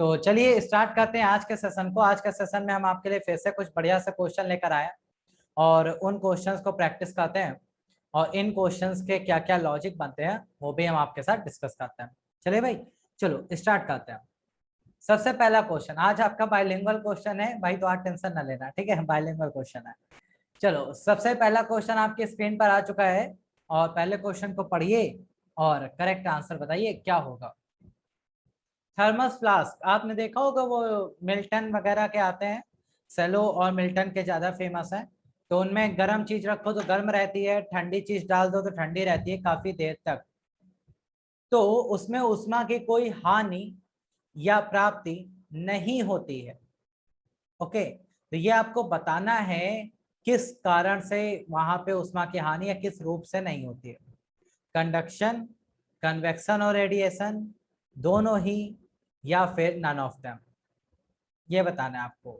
तो चलिए स्टार्ट करते हैं आज के सेशन को। आज के सेशन में हम आपके लिए फिर से कुछ बढ़िया से क्वेश्चन लेकर आए और उन क्वेश्चंस को प्रैक्टिस करते हैं और इन क्वेश्चंस के क्या क्या लॉजिक बनते हैं वो भी हम आपके साथ डिस्कस करते हैं। चलिए भाई, चलो स्टार्ट करते हैं। सबसे पहला क्वेश्चन आज आपका बाइलिंगुअल क्वेश्चन है भाई, तो आप टेंशन ना लेना, ठीक है। बाइलिंगुअल क्वेश्चन है। चलो सबसे पहला क्वेश्चन आपकी स्क्रीन पर आ चुका है और पहले क्वेश्चन को पढ़िए और करेक्ट आंसर बताइए क्या होगा। थर्मस फ्लास्क आपने देखा होगा, वो मिल्टन वगैरह के आते हैं, सेलो और मिल्टन के ज्यादा फेमस हैं। तो उनमें गर्म चीज रखो तो गर्म रहती है, ठंडी चीज डाल दो तो ठंडी रहती है काफी देर तक। तो उसमें उष्मा की कोई हानि या प्राप्ति नहीं होती है। ओके, तो ये आपको बताना है किस कारण से वहां पे उष्मा की हानि या किस रूप से नहीं होती है। कंडक्शन, कन्वेक्शन और रेडिएशन, दोनों ही, या फिर नन ऑफ देम, ये बताना है आपको।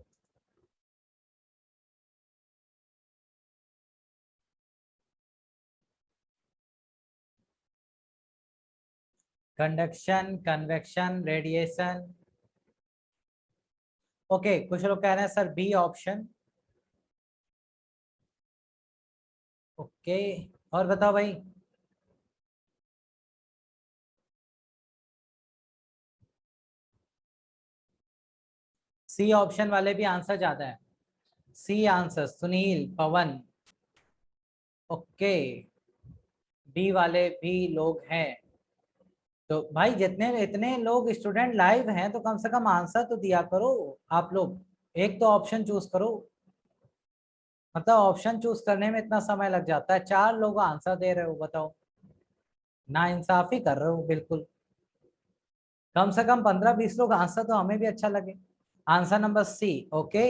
Conduction, convection, radiation. ओके, कुछ लोग कह रहे हैं सर बी ऑप्शन। ओके, और बताओ भाई। सी ऑप्शन वाले भी आंसर ज्यादा है। सी आंसर सुनील, पवन। ओके, बी वाले भी लोग हैं। तो भाई जितने इतने लोग स्टूडेंट लाइव हैं तो कम से कम आंसर तो दिया करो आप लोग। एक तो ऑप्शन चूज करो, मतलब ऑप्शन चूज करने में इतना समय लग जाता है, 4 लोग आंसर दे रहे हो, बताओ। ना इंसाफी कर रहे हो बिल्कुल। कम से कम 15-20 लोग आंसर तो हमें भी अच्छा लगे। Answer number C. ओके,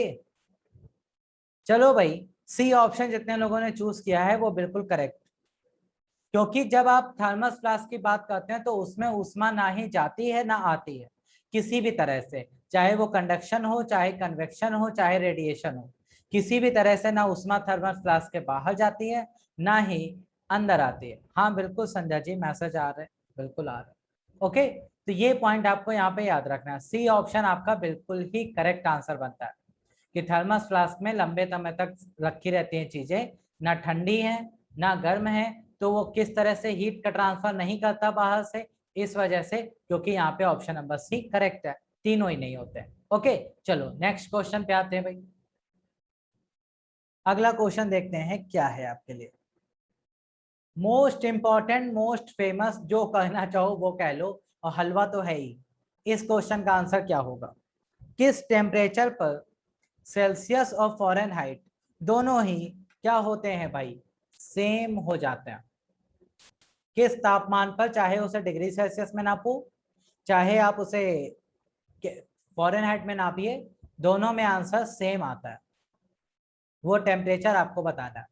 चलो भाई, सी ऑप्शन जितने लोगों ने चूज किया है वो बिल्कुल करेक्ट। क्योंकि जब आप थर्मस फ्लास्क की बात करते हैं तो उसमें उष्मा ना ही जाती है ना आती है किसी भी तरह से, चाहे वो कंडक्शन हो, चाहे कन्वेक्शन हो, चाहे रेडिएशन हो। किसी भी तरह से ना उष्मा थर्मस फ्लास्क के बाहर जाती है ना ही अंदर आती है। हाँ बिल्कुल संजय जी, मैसेज आ रहे हैं, बिल्कुल आ रहे हैं। ओके, तो ये पॉइंट आपको यहाँ पे याद रखना है। सी ऑप्शन आपका बिल्कुल ही करेक्ट आंसर बनता है कि थर्मस फ्लास्क में लंबे समय तक रखी रहती हैं चीजें, ना ठंडी है ना गर्म है, तो वो किस तरह से हीट का ट्रांसफर नहीं करता बाहर से, इस वजह से, क्योंकि यहाँ पे ऑप्शन नंबर सी करेक्ट है, तीनों ही नहीं होते। ओके, चलो नेक्स्ट क्वेश्चन पे आते हैं भाई। अगला क्वेश्चन देखते हैं क्या है आपके लिए। मोस्ट इंपॉर्टेंट, मोस्ट फेमस, जो कहना चाहो वो कह लो, और हलवा तो है ही। इस क्वेश्चन का आंसर क्या होगा। किस टेम्परेचर पर सेल्सियस और फॉरेनहाइट दोनों ही क्या होते हैं भाई, सेम हो जाते हैं। किस तापमान पर, चाहे उसे डिग्री सेल्सियस में नापो, चाहे आप उसे फॉरेनहाइट में नापिए, दोनों में आंसर सेम आता है। वो टेम्परेचर आपको बताना है।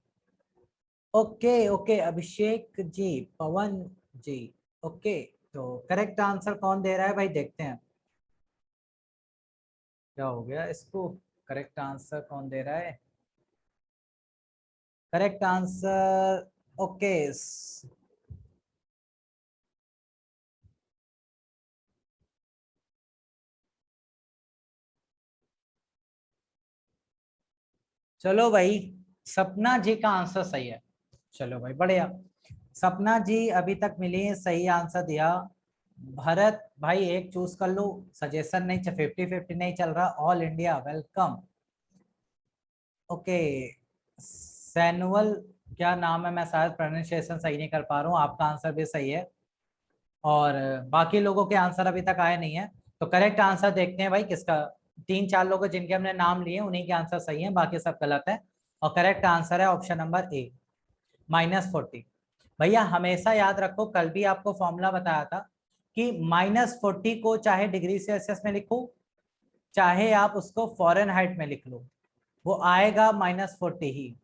ओके ओके, अभिषेक जी, पवन जी। ओके, तो करेक्ट आंसर कौन दे रहा है भाई, देखते हैं क्या हो गया इसको। करेक्ट आंसर कौन दे रहा है। करेक्ट आंसर, ओके, चलो भाई, सपना जी का आंसर सही है। चलो भाई बढ़िया, सपना जी अभी तक मिली है, सही आंसर दिया। भरत भाई एक चूज कर लो, सजेशन नहीं, 50-50 नहीं चल रहा, ऑल इंडिया वेलकम। ओके, सैनुअल, क्या नाम है, मैं शायद प्रोनाउंसिएशन सही नहीं कर पा रहा हूँ, आपका आंसर भी सही है। और बाकी लोगों के आंसर अभी तक आए नहीं है, तो करेक्ट आंसर देखते हैं भाई किसका। 3-4 लोग जिनके हमने नाम लिए उन्हीं के आंसर सही है, बाकी सब गलत है। और करेक्ट आंसर है ऑप्शन नंबर ए, -40। भैया हमेशा याद रखो, कल भी आपको फॉर्मूला बताया था कि -40 को चाहे डिग्री सेल्सियस में लिखो, चाहे आप उसको फॉरेनहाइट में लिख लो, वो आएगा -40 ही।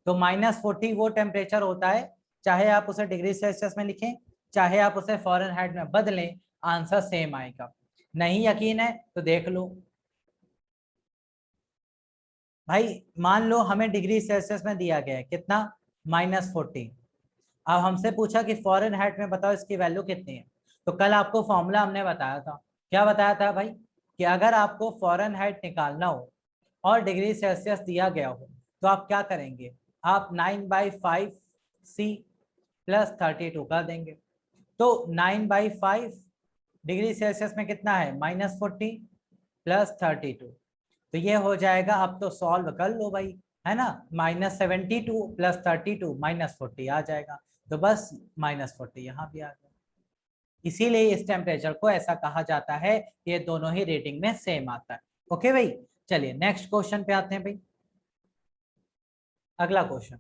तो -40 वो टेम्परेचर होता है, चाहे आप उसे डिग्री सेल्सियस में लिखें, चाहे आप उसे फॉरेनहाइट में बदलें, आंसर सेम आएगा। नहीं यकीन है तो देख लो भाई। मान लो हमें डिग्री सेल्सियस में दिया गया है कितना, -40। अब हमसे पूछा कि फॉरेनहाइट में बताओ इसकी वैल्यू कितनी है, तो कल आपको फॉर्मूला हमने बताया था, क्या बताया था भाई, कि अगर आपको फ़ारेनहाइट निकालना हो और डिग्री सेल्सियस दिया गया हो तो आप क्या करेंगे, आप 9/5 C + 32 कर देंगे। तो 9/5 डिग्री सेल्सियस में कितना है, -40 + 32, तो ये हो जाएगा। अब तो सॉल्व कर लो भाई, है ना, -72 + 32 -40 आ जाएगा, तो बस -40 यहाँ भी आ गया। इसीलिए इस टेम्परेचर को ऐसा कहा जाता है, ये दोनों ही रेटिंग में सेम आता है। ओके भाई, चलिए नेक्स्ट क्वेश्चन पे आते हैं भाई। अगला क्वेश्चन,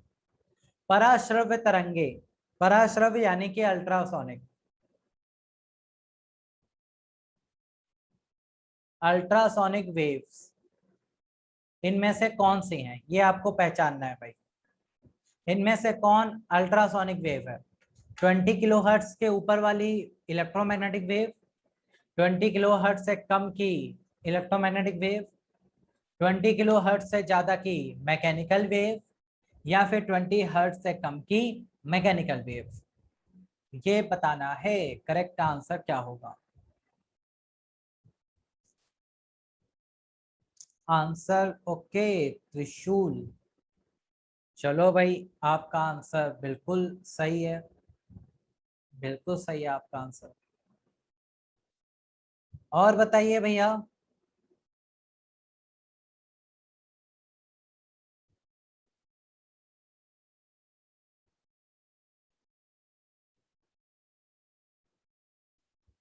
पराश्रव्य तरंगे, पराश्रव्य यानी कि अल्ट्रासोनिक, अल्ट्रासोनिक वेव्स, इनमें से कौन सी हैं, ये आपको पहचानना है भाई। इनमें से कौन अल्ट्रासोनिक वेव है? 20 किलोहर्ट्ज के ऊपर वाली इलेक्ट्रोमैग्नेटिक वेव, 20 किलोहर्ट्ज से कम की इलेक्ट्रोमैग्नेटिक वेव, 20 किलोहर्ट्ज से ज्यादा की मैकेनिकल वेव, या फिर 20 हर्ट्ज से कम की मैकेनिकल वेव। ये बताना है, करेक्ट आंसर क्या होगा। आंसर ओके, त्रिशूल। चलो भाई, आपका आंसर बिल्कुल सही है, बिल्कुल सही है आपका आंसर। और बताइए भैया।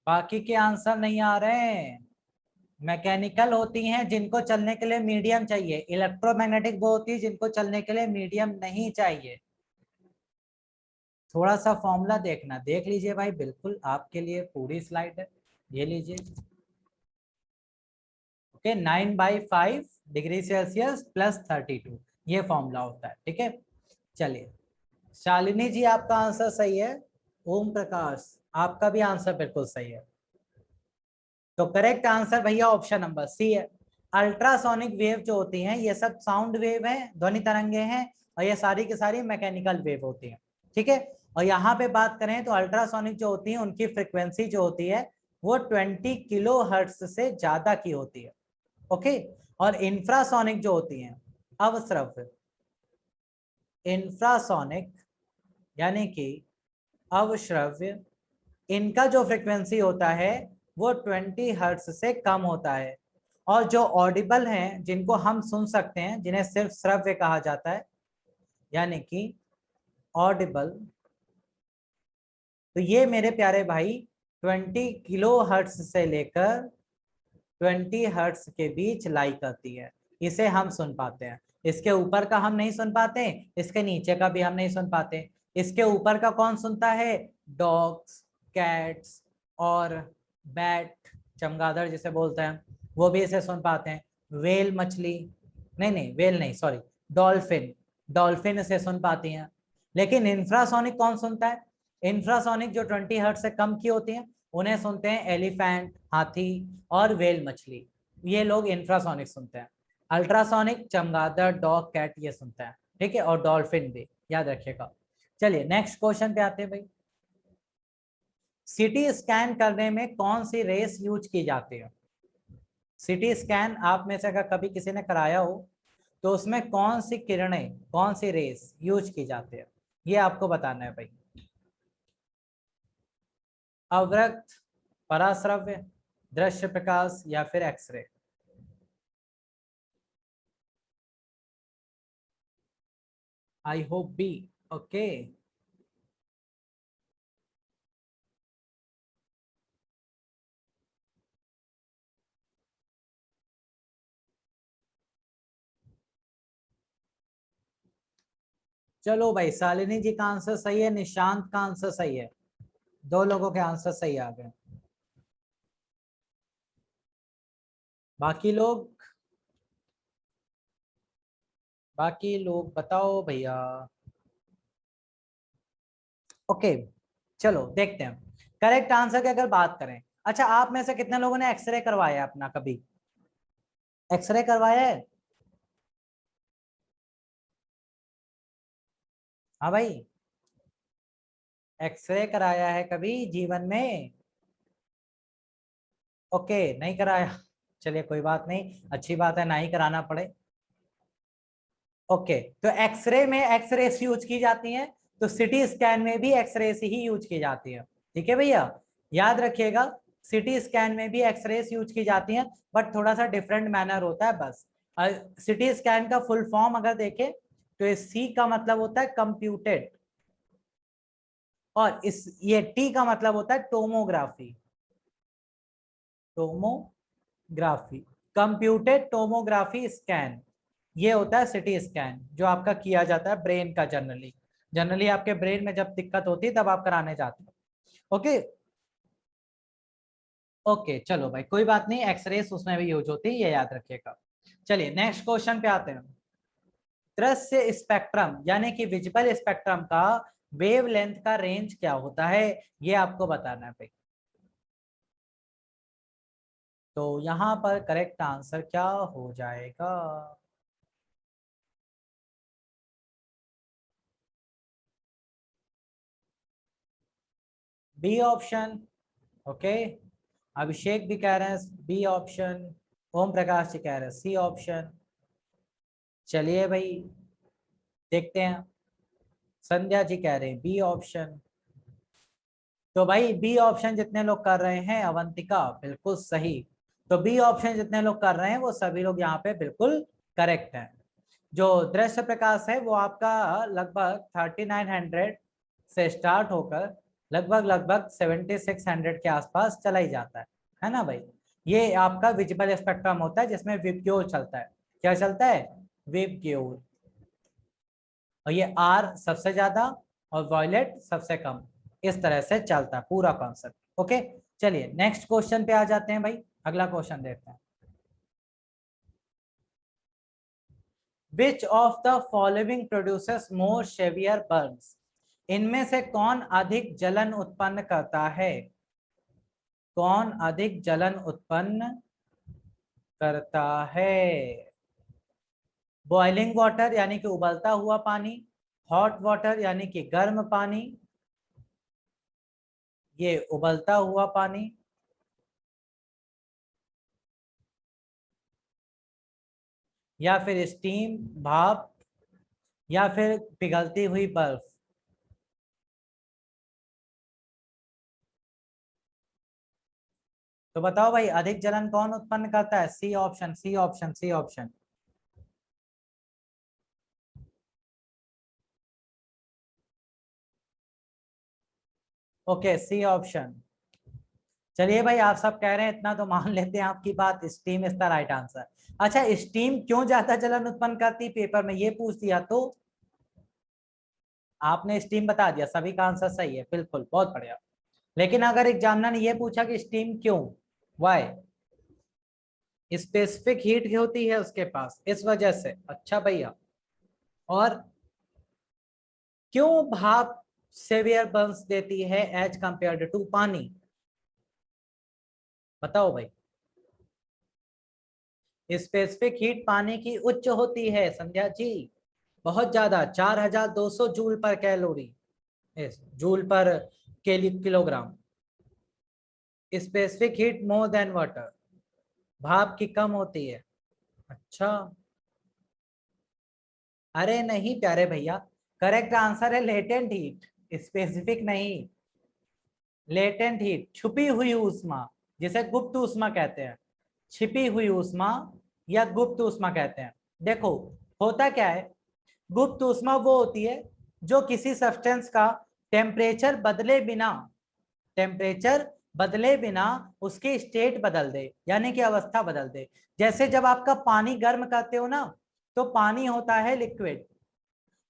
बाकी के आंसर नहीं आ रहे हैं। मैकेनिकल होती हैं जिनको चलने के लिए मीडियम चाहिए, इलेक्ट्रोमैग्नेटिक वो होती है जिनको चलने के लिए मीडियम नहीं चाहिए। थोड़ा सा फॉर्मूला देखना, देख लीजिए भाई, बिल्कुल आपके लिए पूरी स्लाइड है, ये लीजिए। ओके, 9/5 डिग्री सेल्सियस + 32, ये फॉर्मूला होता है, ठीक है। चलिए, शालिनी जी आपका आंसर सही है। ओम प्रकाश, आपका भी आंसर बिल्कुल सही है। तो करेक्ट आंसर भैया ऑप्शन नंबर सी है। अल्ट्रासोनिक वेव जो होती हैं ये सब साउंड वेव है, ध्वनि तरंगे हैं, और ये सारी की सारी मैकेनिकल वेव होती हैं, ठीक है। और यहाँ पे बात करें तो अल्ट्रासोनिक जो होती है उनकी फ्रिक्वेंसी जो होती है वो 20 किलो हर्ट्ज से ज्यादा की होती है। ओके, और इंफ्रासोनिक जो होती हैं, अवश्रव्य, इंफ्रासोनिक यानी कि अवश्रव्य, इनका जो फ्रिक्वेंसी होता है वो 20 हर्ट्ज से कम होता है। और जो ऑडिबल हैं, जिनको हम सुन सकते हैं, जिन्हें सिर्फ श्रव्य कहा जाता है, यानी कि ऑडिबल, तो ये मेरे प्यारे भाई 20 किलो हर्ट्ज से लेकर 20 हर्ट्ज के बीच लाई करती है, इसे हम सुन पाते हैं। इसके ऊपर का हम नहीं सुन पाते, इसके नीचे का भी हम नहीं सुन पाते। इसके ऊपर का कौन सुनता है? डॉग्स, कैट्स और बैट, चमगादड़ जिसे बोलते हैं, वो भी इसे सुन पाते हैं। वेल मछली, नहीं नहीं वेल नहीं, सॉरी, डॉल्फिन, डॉल्फिन इसे सुन पाती हैं। लेकिन इंफ्रासोनिक कौन सुनता है? इंफ्रासोनिक जो 20 हर्ट्ज से कम की होती है उन्हें सुनते हैं एलिफेंट, हाथी और वेल मछली, ये लोग इंफ्रासोनिक सुनते हैं। अल्ट्रासोनिक चमगादड़, डॉग, कैट ये सुनते हैं, ठीक है, और डॉल्फिन भी, याद रखिएगा। चलिए नेक्स्ट क्वेश्चन पे आते हैं भाई। सिटी स्कैन करने में कौन सी रेस यूज की जाती है? सिटी स्कैन आप में से अगर कभी किसी ने कराया हो तो उसमें कौन सी किरणें, कौन सी रेस यूज की जाती है, ये आपको बताना है भाई। अवरक्त, पराश्रव्य, दृश्य प्रकाश या फिर X-ray. I hope B. Okay, चलो भाई, शालिनी जी का आंसर सही है, निशांत का आंसर सही है, दो लोगों के आंसर सही आ गए। बाकी लोग, बाकी लोग बताओ भैया। ओके, चलो देखते हैं करेक्ट आंसर की अगर बात करें। अच्छा, आप में से कितने लोगों ने एक्सरे करवाया है अपना कभी? एक्सरे करवाया है? हाँ भाई, एक्सरे कराया है कभी जीवन में? ओके, नहीं कराया। चलिए कोई बात नहीं, अच्छी बात है, ना ही कराना पड़े। ओके, तो एक्सरे में एक्सरेस यूज की जाती हैं, तो सिटी स्कैन में भी एक्सरेस ही यूज की जाती है। ठीक है भैया, याद रखिएगा, सिटी स्कैन में भी एक्सरेस यूज की जाती हैं, बट थोड़ा सा डिफरेंट मैनर होता है बस। सिटी स्कैन का फुल फॉर्म अगर देखें तो सी का मतलब होता है कंप्यूटेड, और ये टी का मतलब होता है tomography. Tomography, computed tomography scan, ये होता है सिटी स्कैन जो आपका किया जाता है ब्रेन का। जनरली जनरली आपके ब्रेन में जब दिक्कत होती है तब आप कराने जाते हो। ओके ओके, चलो भाई कोई बात नहीं, एक्सरेस उसमें भी यूज होती है, ये याद रखिएगा। चलिए नेक्स्ट क्वेश्चन पे आते हैं। दृश्य स्पेक्ट्रम यानी कि विजिबल स्पेक्ट्रम का वेवलेंथ का रेंज क्या होता है, ये आपको बताना है भाई। तो यहाँ पर करेक्ट आंसर क्या हो जाएगा? B option. ओके, अभिषेक भी कह रहे हैं बी ऑप्शन, ओम प्रकाश जी कह रहे हैं सी ऑप्शन। चलिए भाई देखते हैं, संध्या जी कह रहे हैं बी ऑप्शन। तो भाई बी ऑप्शन जितने लोग कर रहे हैं, अवंतिका बिल्कुल सही। तो बी ऑप्शन जितने लोग कर रहे हैं वो सभी लोग यहाँ पे बिल्कुल करेक्ट हैं। जो दृश्य प्रकाश है वो आपका लगभग 3900 से स्टार्ट होकर लगभग लगभग 7600 के आसपास चला ही जाता है ना भाई। ये आपका विजिबल स्पेक्ट्रम होता है जिसमें विबग्योर चलता है। क्या चलता है? विबग्योर। और ये आर सबसे ज्यादा और वॉयलेट सबसे कम, इस तरह से चलता है पूरा कॉन्सेप्ट। ओके, चलिए नेक्स्ट क्वेश्चन पे आ जाते हैं भाई, अगला क्वेश्चन देखते हैं। Which of the following produces more severe burns, इनमें से कौन अधिक जलन उत्पन्न करता है? कौन अधिक जलन उत्पन्न करता है? बॉइलिंग वाटर यानी कि उबलता हुआ पानी, हॉट वाटर यानी कि गर्म पानी, ये उबलता हुआ पानी, या फिर स्टीम भाप, या फिर पिघलती हुई बर्फ। तो बताओ भाई अधिक जलन कौन उत्पन्न करता है? C option, C option, C option. Okay, C option. चलिए भाई आप सब कह रहे हैं इतना तो मान लेते हैं आपकी बात, steam is the right answer. अच्छा, स्टीम क्यों ज्यादा जलन उत्पन्न करती, पेपर में ये पूछ दिया तो आपने स्टीम बता दिया, सभी का आंसर सही है, बिल्कुल बहुत बढ़िया। लेकिन अगर एग्जामिनर ने ये पूछा कि स्टीम क्यों, वाई, स्पेसिफिक हीट होती है उसके पास इस वजह से। अच्छा भैया, और क्यों भाप सेवियर बर्न्स देती है एज कंपेयर्ड टू पानी, बताओ भाई। स्पेसिफिक हीट पानी की उच्च होती है संध्या जी, बहुत ज्यादा, 4200 जूल पर कैलोरी, जूल पर kilogram. Specific heat more than water, भाप की कम होती है। अच्छा, अरे नहीं प्यारे भैया, करेक्ट आंसर है लेटेंट हीट, स्पेसिफिक नहीं। लेटेंट हीट, छुपी हुई ऊष्मा, जिसे गुप्त ऊष्मा कहते हैं, छिपी हुई ऊष्मा या गुप्त ऊष्मा कहते हैं। देखो होता क्या है, गुप्त ऊष्मा वो होती है जो किसी सब्सटेंस का टेम्परेचर बदले बिना, टेम्परेचर बदले बिना उसकी स्टेट बदल दे, यानी कि अवस्था बदल दे। जैसे जब आपका पानी गर्म करते हो ना, तो पानी होता है लिक्विड,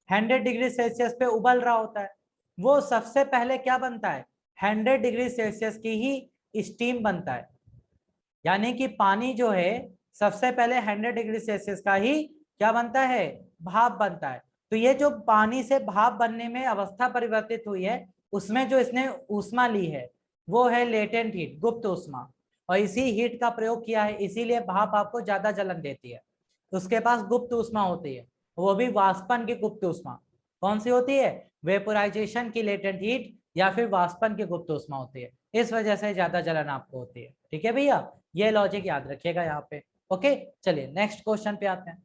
100 डिग्री सेल्सियस पे उबल रहा होता है, वो सबसे पहले क्या बनता है, 100 डिग्री सेल्सियस की ही स्टीम बनता है। यानी कि पानी जो है सबसे पहले 100 डिग्री सेल्सियस का ही क्या बनता है, भाप बनता है। तो ये जो पानी से भाप बनने में अवस्था परिवर्तित हुई है, उसमें जो इसने ऊष्मा ली है वो है लेटेंट हीट, गुप्त ऊष्मा। और इसी हीट का प्रयोग किया है, इसीलिए भाप आपको ज्यादा जलन देती है। उसके पास गुप्त ऊष्मा होती है, वो भी वाष्पन की गुप्त ऊष्मा। कौन सी होती है? वेपोराइजेशन की लेटेंट हीट या फिर वाष्पन की गुप्त ऊष्मा होती है। इस वजह से ज्यादा जलन आपको होती है। ठीक है भैया, ये लॉजिक याद रखिएगा यहाँ पे। ओके, चलिए नेक्स्ट क्वेश्चन पे आते हैं।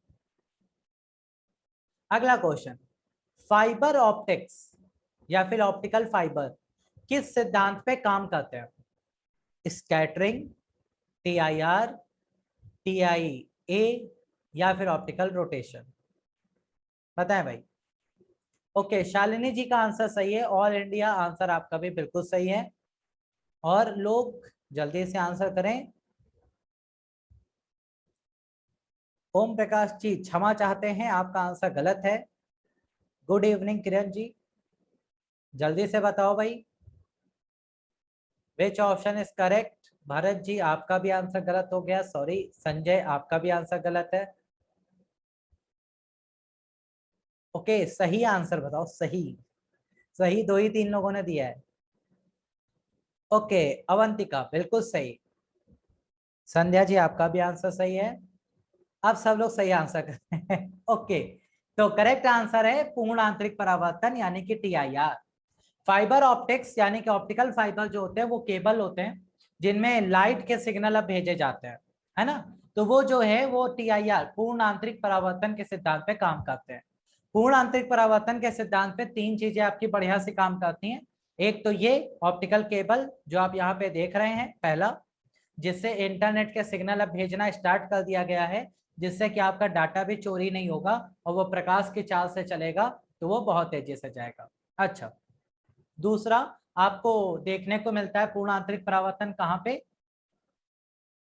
अगला क्वेश्चन, फाइबर ऑप्टिक्स या फिर ऑप्टिकल फाइबर किस सिद्धांत पे काम करते हैं? स्कैटरिंग, टीआईआर, टीआईए या फिर ऑप्टिकल रोटेशन? पता है भाई? ओके, शालिनी जी का आंसर सही है। ऑल इंडिया आंसर आपका भी बिल्कुल सही है। और लोग जल्दी से आंसर करें। ओम प्रकाश जी क्षमा चाहते हैं, आपका आंसर गलत है। गुड इवनिंग किरण जी, जल्दी से बताओ भाई, which option is correct? Bharat ji आपका भी आंसर गलत हो गया, सॉरी। संजय आपका भी आंसर गलत है। ओके, सही आंसर बताओ, सही। सही दो ही तीन लोगों ने दिया है। ओके, अवंतिका बिल्कुल सही। संध्या जी आपका भी आंसर सही है। अब सब लोग सही आंसर करते हैं। ओके, तो करेक्ट आंसर है पूर्ण आंतरिक परावर्तन यानी कि टीआईआर। फाइबर ऑप्टिक्स यानी कि ऑप्टिकल फाइबर जो होते हैं वो केबल होते हैं जिनमें लाइट के सिग्नल अब भेजे जाते हैं, है ना? तो वो जो है वो टीआईआर पूर्ण आंतरिक परावर्तन के सिद्धांत पे काम करते हैं। पूर्ण आंतरिक परावर्तन के सिद्धांत पे तीन चीजें आपकी बढ़िया से काम करती हैं। एक तो ये ऑप्टिकल केबल जो आप यहाँ पे देख रहे हैं, पहला, जिससे इंटरनेट के सिग्नल अब भेजना स्टार्ट कर दिया गया है, जिससे कि आपका डाटा भी चोरी नहीं होगा और वो प्रकाश की चाल से चलेगा, तो वो बहुत तेजी से जाएगा। अच्छा, दूसरा आपको देखने को मिलता है पूर्ण आंतरिक परावर्तन कहाँ पे?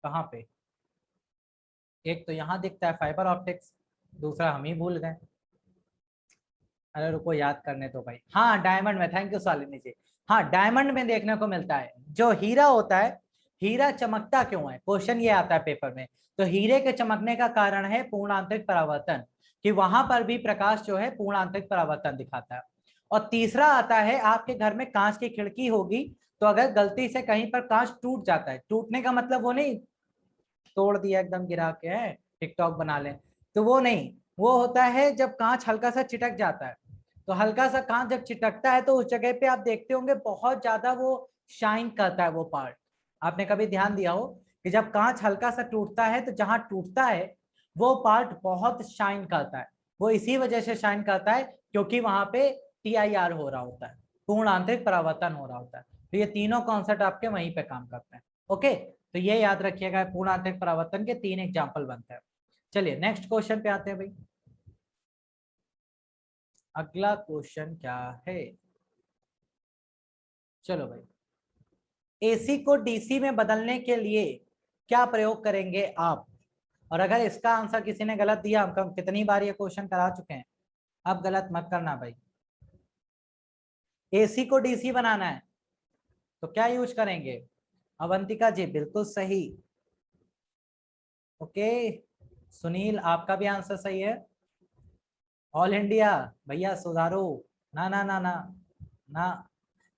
कहाँ पे? एक तो यहाँ दिखता है फाइबर ऑप्टिक्स, दूसरा हम ही भूल गए। अरे रुको याद करने तो भाई, हाँ डायमंड में, थैंक यू शालिनी जी। हाँ, डायमंड में देखने को मिलता है। जो हीरा होता है, हीरा चमकता क्यों है? क्वेश्चन ये आता है पेपर में। तो हीरे के चमकने का कारण है पूर्ण आंतरिक परावर्तन, कि वहां पर भी प्रकाश जो है पूर्ण आंतरिक परावर्तन दिखाता है। और तीसरा आता है, आपके घर में कांच की खिड़की होगी, तो अगर गलती से कहीं पर कांच टूट जाता है, टूटने का मतलब वो नहीं तोड़ दिया एकदम गिरा के है टिकटॉक बना ले, तो वो नहीं। वो होता है जब कांच हल्का सा चिटक जाता है। तो हल्का सा कांच जब चिटकता है तो उस जगह पे आप देखते होंगे बहुत ज्यादा वो शाइन करता है वो पार्ट। आपने कभी ध्यान दिया हो कि जब कांच हल्का सा टूटता है तो जहां टूटता है वो पार्ट बहुत शाइन करता है। वो इसी वजह से शाइन करता है क्योंकि वहां पे टीआईआर हो रहा होता है, पूर्ण आंतरिक परावर्तन हो रहा होता है। तो ये तीनों कॉन्सेप्ट आपके वहीं पे काम करते हैं। ओके, तो ये याद रखिएगा, पूर्ण आंतरिक परावर्तन के तीन एग्जाम्पल बनते हैं। चलिए नेक्स्ट क्वेश्चन पे आते हैं भाई। अगला क्वेश्चन क्या है? चलो भाई, एसी को डीसी में बदलने के लिए क्या प्रयोग करेंगे आप? और अगर इसका आंसर किसी ने गलत दिया, हम कितनी बार ये क्वेश्चन करा चुके हैं, अब गलत मत करना भाई। एसी को डीसी बनाना है तो क्या यूज करेंगे? अवंतिका जी बिल्कुल सही। ओके, सुनील आपका भी आंसर सही है। ऑल इंडिया भैया सुधारो, ना ना ना ना ना।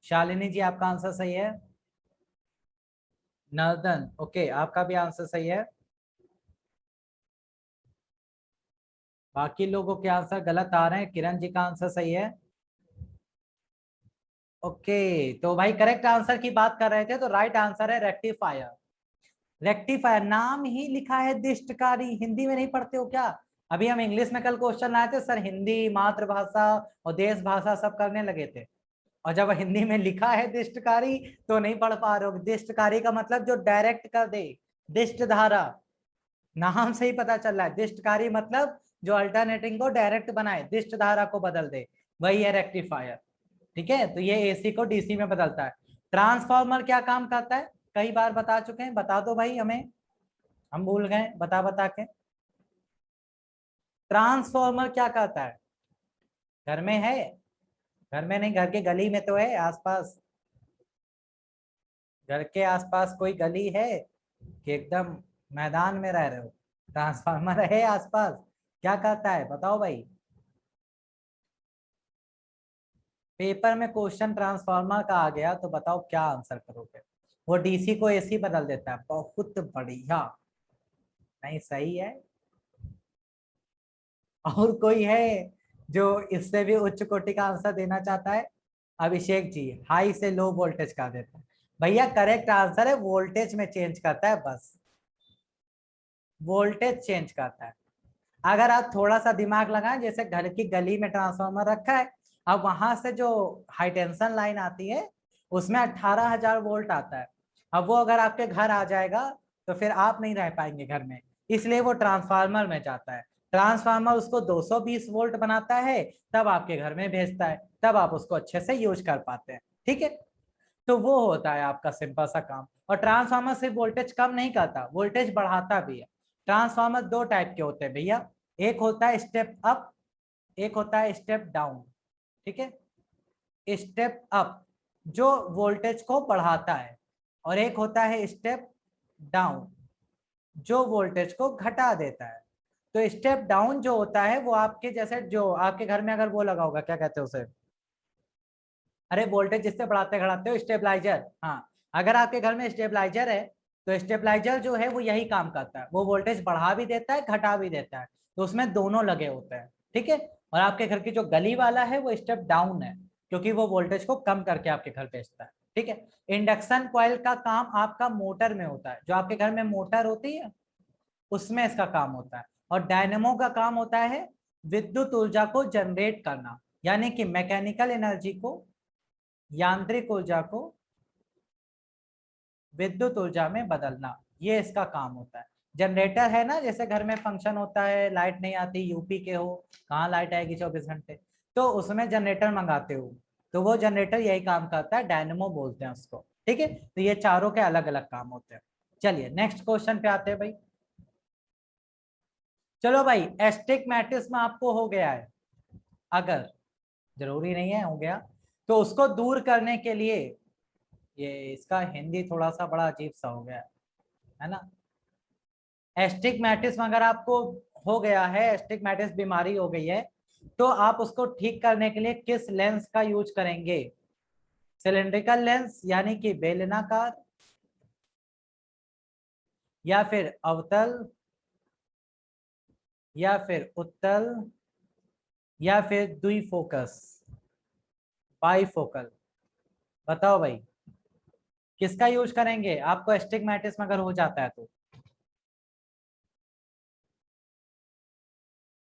शालिनी जी आपका आंसर सही है। नर्दन, ओके आपका भी आंसर सही है। बाकी लोगों के आंसर गलत आ रहे हैं। किरण जी का आंसर सही है। ओके, तो भाई करेक्ट आंसर की बात कर रहे थे, तो राइट आंसर है रेक्टिफायर। रेक्टिफायर नाम ही लिखा है दिष्टकारी। हिंदी में नहीं पढ़ते हो क्या? अभी हम इंग्लिश में कल क्वेश्चन लाए थे सर, हिंदी मातृभाषा और देश भाषा सब करने लगे थे, और जब हिंदी में लिखा है दिष्टकारी तो नहीं पढ़ पा रहे हो। दिष्टकारी का मतलब जो डायरेक्ट कर दे, दिष्ट धारा, नाम से ही पता चल रहा है। दिष्टकारी मतलब जो अल्टरनेटिंग को डायरेक्ट बनाए, दिष्ट धारा को बदल दे, वही है रेक्टिफायर। ठीक है, तो ये एसी को डीसी में बदलता है। ट्रांसफार्मर क्या काम करता है? कई बार बता चुके हैं, बता दो भाई हमें, हम भूल गए बता बता के। ट्रांसफार्मर क्या करता है? घर में है? घर में नहीं, घर के गली में तो है आसपास। घर के आसपास कोई गली है कि एकदम मैदान में रह रहे हो? ट्रांसफार्मर है आसपास, क्या करता है बताओ भाई। पेपर में क्वेश्चन ट्रांसफार्मर का आ गया तो बताओ क्या आंसर करोगे? वो डीसी को एसी बदल देता है, बहुत बढ़िया। नहीं सही है। और कोई है जो इससे भी उच्च कोटि का आंसर देना चाहता है? अभिषेक जी हाई से लो वोल्टेज का देता है। भैया करेक्ट आंसर है वोल्टेज में चेंज करता है, बस वोल्टेज चेंज करता है। अगर आप थोड़ा सा दिमाग लगाएं, जैसे घर की गली में ट्रांसफार्मर रखा है, अब वहां से जो हाई टेंशन लाइन आती है उसमें 18,000 वोल्ट आता है। अब वो अगर आपके घर आ जाएगा तो फिर आप नहीं रह पाएंगे घर में, इसलिए वो ट्रांसफार्मर में जाता है। ट्रांसफार्मर उसको 220 वोल्ट बनाता है, तब आपके घर में भेजता है, तब आप उसको अच्छे से यूज कर पाते हैं। ठीक है, तो वो होता है आपका सिंपल सा काम। और ट्रांसफार्मर सिर्फ वोल्टेज कम नहीं करता, वोल्टेज बढ़ाता भी है। ट्रांसफार्मर दो टाइप के होते हैं भैया, एक होता है स्टेप अप, एक होता है स्टेप डाउन। ठीक है, स्टेप अप जो वोल्टेज को बढ़ाता है, और एक होता है स्टेप डाउन जो वोल्टेज को घटा देता है। तो स्टेप डाउन जो होता है वो आपके जैसे, जो आपके घर में अगर वो लगा होगा, क्या कहते हैं उसे, अरे वोल्टेज जिससे बढ़ाते घटाते हो, स्टेबलाइजर। हाँ, अगर आपके घर में स्टेबलाइजर है तो स्टेबलाइजर जो है वो यही काम करता है, वो वोल्टेज बढ़ा भी देता है घटा भी देता है, तो उसमें दोनों लगे होते हैं। ठीक है, और आपके घर की जो गली वाला है वो स्टेप डाउन है, क्योंकि वो वोल्टेज को कम करके आपके घर भेजता है। ठीक है, इंडक्शन कॉइल का काम आपका मोटर में होता है, जो आपके घर में मोटर होती है उसमें इसका काम होता है। और डायनेमो का काम होता है विद्युत ऊर्जा को जनरेट करना, यानी कि मैकेनिकल एनर्जी को, यांत्रिक ऊर्जा को विद्युत ऊर्जा में बदलना, ये इसका काम होता है। जनरेटर है ना, जैसे घर में फंक्शन होता है, लाइट नहीं आती, यूपी के हो, कहाँ लाइट आएगी 24 घंटे, तो उसमें जनरेटर मंगाते हो, तो वो जनरेटर यही काम करता है, डायनेमो बोलते हैं उसको। ठीक है, तो ये चारों के अलग अलग काम होते हैं। चलिए नेक्स्ट क्वेश्चन पे आते हैं भाई। चलो भाई, एस्टिग्मेटिस में आपको हो गया है, अगर, जरूरी नहीं है हो गया, तो उसको दूर करने के लिए, ये इसका हिंदी थोड़ा सा बड़ा अजीब सा हो गया है ना। एस्टिग्मेटिस में अगर आपको हो गया है, एस्टिग्मेटिस बीमारी हो गई है, तो आप उसको ठीक करने के लिए किस लेंस का यूज करेंगे? सिलिंड्रिकल लेंस यानी कि बेलनाकार, या फिर अवतल, या फिर उत्तल, या फिर द्विफोकस, बाईफोकल? बताओ भाई, किसका यूज करेंगे आपको एस्टिग्मेटिस में अगर हो जाता है तो?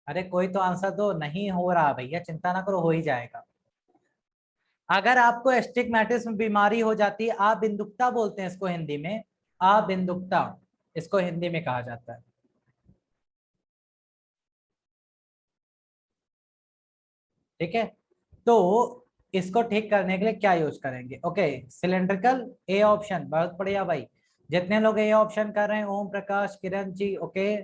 अरे कोई तो आंसर दो, नहीं हो रहा भैया, चिंता ना करो, हो ही जाएगा। अगर आपको एस्टिग्मेटिस में बीमारी हो जाती है, आप बिंदुकता बोलते हैं इसको हिंदी में, आप बिंदुकता इसको हिंदी में कहा जाता है। ठीक है, तो इसको ठीक करने के लिए क्या यूज करेंगे? ओके, सिलेंड्रिकल ए ऑप्शन, बहुत बढ़िया भाई। जितने लोग ए ऑप्शन कर रहे हैं, ओम प्रकाश, किरण जी, ओके,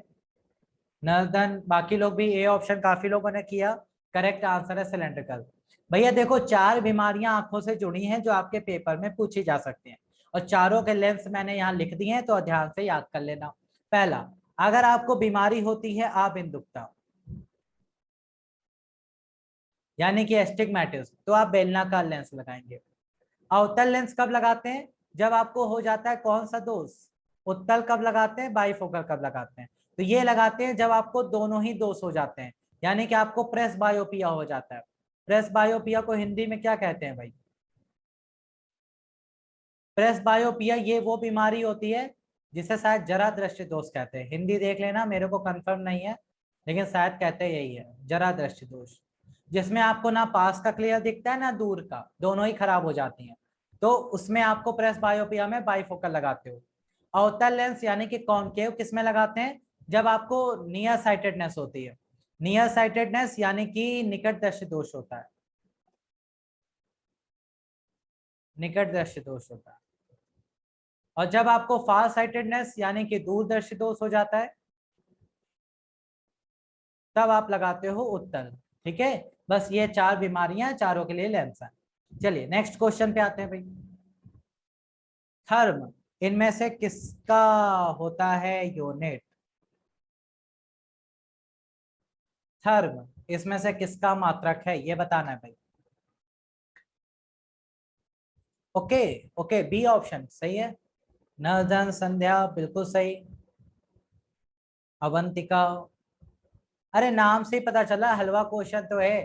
नर्दन, बाकी लोग भी ए ऑप्शन, काफी लोगों ने किया। करेक्ट आंसर है सिलेंड्रिकल। भैया देखो, चार बीमारियां आंखों से जुड़ी हैं जो आपके पेपर में पूछी जा सकती हैं, और चारों के लेंस मैंने यहाँ लिख दिए हैं, तो ध्यान से याद कर लेना। पहला, अगर आपको बीमारी होती है आबिंदुकता, यानी कि एस्टिग्मेटिस, तो आप बेलनाकार लेंस लगाएंगे। अवतल लेंस कब लगाते हैं? जब आपको हो जाता है कौन सा दोष? उत्तल कब लगाते हैं? बाईफोकल कब लगाते हैं? तो ये लगाते हैं जब आपको दोनों ही दोष हो जाते हैं, यानी कि आपको प्रेस बायोपिया हो जाता है। प्रेस बायोपिया को हिंदी में क्या कहते हैं भाई? प्रेस बायोपिया ये वो बीमारी होती है जिसे शायद जरा दृष्टि दोष कहते हैं, हिंदी देख लेना, मेरे को कंफर्म नहीं है, लेकिन शायद कहते यही है, जरा दृष्टि दोष, जिसमें आपको ना पास का क्लियर दिखता है ना दूर का, दोनों ही खराब हो जाती हैं, तो उसमें आपको प्रेस बायोपिया में बाईफोकल लगाते हो। अवतल लेंस यानी कि कॉनकेव किस में लगाते हैं? जब आपको नियर साइटेडनेस होती है, नियर साइटेडनेस यानी कि निकट दृष्टि दोष होता है, निकट दृष्टि दोष होता है। और जब आपको फार साइटेडनेस यानी कि दूरदर्शी दोष हो जाता है, तब आप लगाते हो उत्तल। ठीक है, बस ये चार बीमारियां, चारों के लिए लेंस है। चलिए नेक्स्ट क्वेश्चन पे आते हैं भाई। थर्म इनमें से किसका होता है यूनिट? थर्म इसमें से किसका मात्रक है, ये बताना है भाई। ओके, ओके, बी ऑप्शन सही है। नर्दन, संध्या बिल्कुल सही। अवंतिका, अरे नाम से ही पता चला हलवा क्वेश्चन तो है,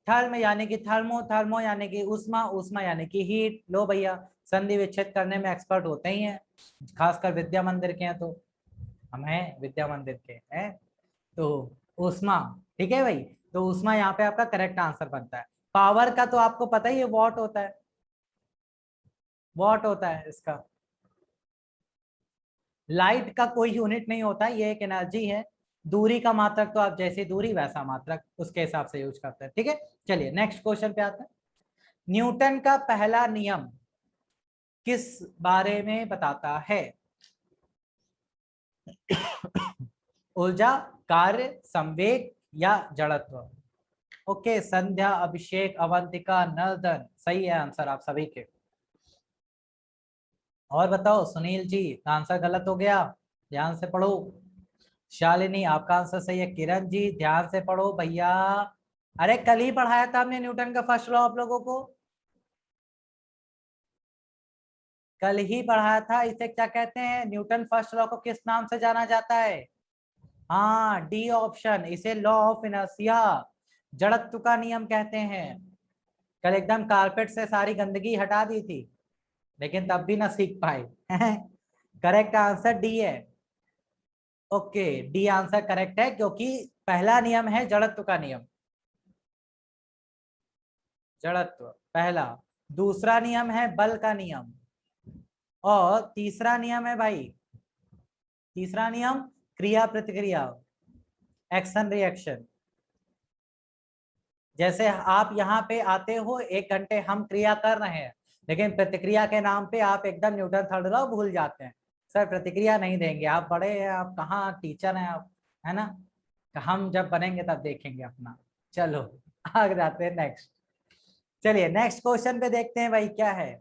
थर्म यानी कि थर्मो, थर्मो यानी कि उष्मा, उष्मा यानी कि हीट। लो भैया, संधि विच्छेद करने में एक्सपर्ट होते ही हैं, खासकर विद्या मंदिर के हैं तो। हम हैं विद्या मंदिर के हैं तो उष्मा। ठीक है भाई, तो उष्मा यहाँ पे आपका करेक्ट आंसर बनता है। पावर का तो आपको पता ही है, वॉट होता है, वॉट होता है इसका। लाइट का कोई यूनिट नहीं होता, ये एक एनर्जी है। दूरी का मात्रक तो आप जैसी दूरी वैसा मात्रक, उसके हिसाब से यूज करते हैं। ठीक है, चलिए नेक्स्ट क्वेश्चन पे आते हैं। न्यूटन का पहला नियम किस बारे में बताता है? ऊर्जा, कार्य, संवेग या जड़त्व? ओके, संध्या, अभिषेक, अवंतिका, नर्दन, सही है आंसर आप सभी के। और बताओ सुनील जी, आंसर गलत हो गया, ध्यान से पढ़ो। शालिनी, आपका आंसर सही है। किरण जी, ध्यान से पढ़ो भैया। अरे कल ही पढ़ाया था हमने न्यूटन का फर्स्ट लॉ आप लोगों को, कल ही पढ़ाया था। इसे क्या कहते हैं? न्यूटन फर्स्ट लॉ को किस नाम से जाना जाता है? हाँ, डी ऑप्शन, इसे लॉ ऑफ इनर्शिया, जड़त्व का नियम कहते हैं। कल एकदम कारपेट से सारी गंदगी हटा दी थी, लेकिन तब भी ना सीख पाए। करेक्ट आंसर डी है। ओके, डी आंसर करेक्ट है, क्योंकि पहला नियम है जड़त्व का नियम, जड़त्व पहला। दूसरा नियम है बल का नियम, और तीसरा नियम है भाई, तीसरा नियम क्रिया प्रतिक्रिया, एक्शन रिएक्शन। जैसे आप यहाँ पे आते हो, 1 घंटे हम क्रिया कर रहे हैं, लेकिन प्रतिक्रिया के नाम पे आप एकदम न्यूटन थर्ड लॉ भूल जाते हैं। सर प्रतिक्रिया नहीं देंगे, आप बड़े हैं, आप कहाँ टीचर हैं आप, है ना? हम जब बनेंगे तब देखेंगे अपना। चलो आगे जाते हैं नेक्स्ट। चलिए नेक्स्ट क्वेश्चन पे देखते हैं भाई क्या है।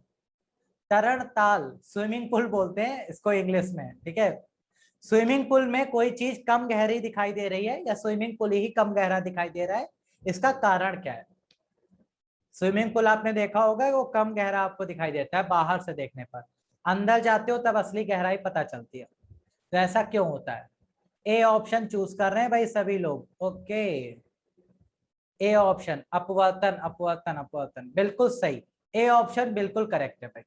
तरण ताल, स्विमिंग पूल बोलते हैं इसको इंग्लिश में, ठीक है। स्विमिंग पूल में कोई चीज कम गहरी दिखाई दे रही है, या स्विमिंग पूल ही कम गहरा दिखाई दे रहा है, इसका कारण क्या है? स्विमिंग पूल आपने देखा होगा, वो कम गहरा आपको दिखाई देता है बाहर से देखने पर, अंदर जाते हो तब असली गहराई पता चलती है। तो ऐसा क्यों होता है? ए ऑप्शन चूज कर रहे हैं भाई सभी लोग। ओके, ए ऑप्शन, अपवर्तन, अपवर्तन, अपवर्तन, बिल्कुल सही। ए ऑप्शन बिल्कुल करेक्ट है भाई।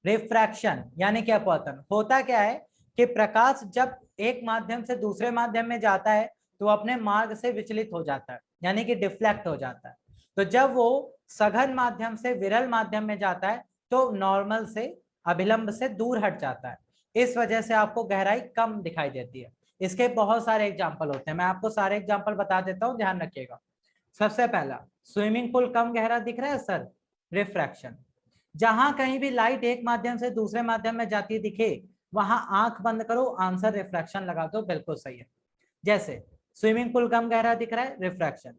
रिफ्रैक्शन यानी कि अपवर्तन होता क्या है कि प्रकाश जब एक माध्यम से दूसरे माध्यम में जाता है तो अपने मार्ग से विचलित हो जाता है, यानी कि डिफ्लेक्ट हो जाता है। तो जब वो सघन माध्यम से विरल माध्यम में जाता है तो नॉर्मल से, अभिलंब से दूर हट जाता है। इस वजह से आपको गहराई कम दिखाई देती है। इसके बहुत सारे एग्जाम्पल होते हैं, मैं आपको सारे एग्जाम्पल बता देता हूँ, ध्यान रखिएगा। सबसे पहला, स्विमिंग पूल कम गहरा दिख रहा है सर, रिफ्रैक्शन। जहां कहीं भी लाइट एक माध्यम से दूसरे माध्यम में जाती दिखे, वहां आंख बंद करो, आंसर रिफ्रैक्शन लगा दो, बिल्कुल सही है। जैसे स्विमिंग पूल कम गहरा दिख रहा है, रिफ्रैक्शन।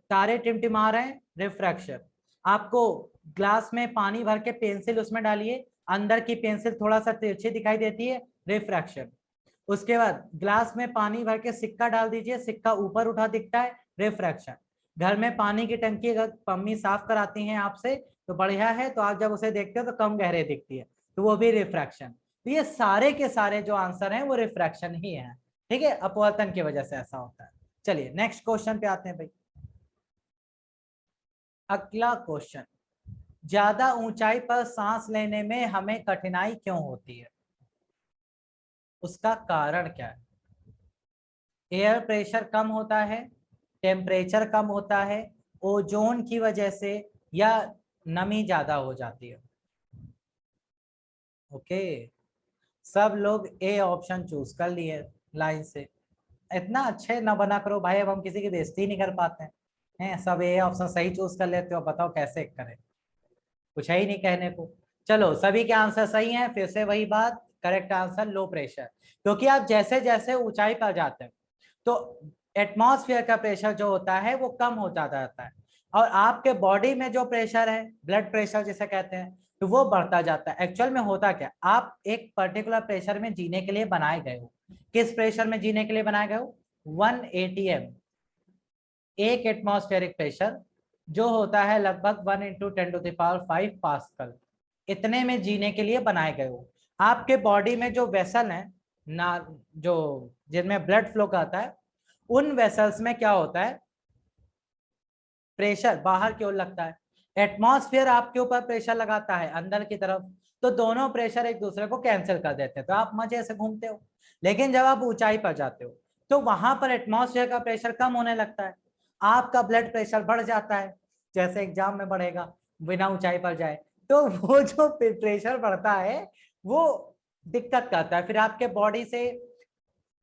तारे टिमटिमा रहे हैं, रिफ्रैक्शन। आपको ग्लास में पानी भर के पेंसिल उसमें डालिए, अंदर की पेंसिल थोड़ा सा तिरछी दिखाई देती है, रिफ्रैक्शन। उसके बाद ग्लास में पानी भर के सिक्का डाल दीजिए, सिक्का ऊपर उठा दिखता है, रिफ्रैक्शन। घर में पानी की टंकी अगर मम्मी साफ कराती हैं आपसे तो बढ़िया है, तो आप जब उसे देखते हो तो कम गहरे दिखती है, तो वो भी रिफ्रैक्शन। तो ये सारे के सारे जो आंसर हैं वो रिफ्रैक्शन ही है, ठीक है, अपवर्तन की वजह से ऐसा होता है। चलिए नेक्स्ट क्वेश्चन पे आते हैं भाई। अगला क्वेश्चन, ज्यादा ऊंचाई पर सांस लेने में हमें कठिनाई क्यों होती है? उसका कारण क्या है? एयर प्रेशर कम होता है, टेम्परेचर कम होता है, ओजोन की वजह से, या नमी ज्यादा हो जाती है? ओके, सब लोग ए ऑप्शन चूज कर लिए लाइन से। इतना अच्छे ना बना करो भाई, अब हम किसी की बेइज्जती नहीं कर पाते हैं, सब ए ऑप्शन सही चूज कर लेते हो, बताओ कैसे करें, कुछ है ही नहीं कहने को। चलो सभी के आंसर सही हैं, फिर से वही बात, करेक्ट आंसर लो प्रेशर। क्योंकि आप जैसे जैसे ऊंचाई पर जाते हैं तो एटमॉस्फेयर का प्रेशर जो होता है वो कम होता जाता है, और आपके बॉडी में जो प्रेशर है, ब्लड प्रेशर जिसे कहते हैं, तो वो बढ़ता जाता है। एक्चुअल में होता क्या, आप एक पर्टिकुलर प्रेशर में जीने के लिए बनाए गए हो। किस प्रेशर में जीने के लिए बनाए गए हो? 1 ATM, एक एटमॉस्फेरिक प्रेशर, जो होता है लगभग 1 × 10⁵ पास्कल, इतने में जीने के लिए बनाए गए हो। आपके बॉडी में जो वेसल है ना, जो जिनमें ब्लड फ्लो करता है, उन वेसल्स में क्या होता है, प्रेशर बाहर की ओर लगता है, एटमॉस्फेयर आपके ऊपर प्रेशर लगाता है अंदर की तरफ, तो दोनों प्रेशर एक दूसरे को कैंसिल कर देते हैं, तो आप मजे से घूमते हो। लेकिन जब आप ऊंचाई पर जाते हो तो वहां पर एटमॉस्फेयर का प्रेशर कम होने लगता है, आपका ब्लड प्रेशर बढ़ जाता है, जैसे एग्जाम में बढ़ेगा बिना ऊंचाई पर जाए। तो वो जो प्रेशर बढ़ता है वो दिक्कत करता है, फिर आपके बॉडी से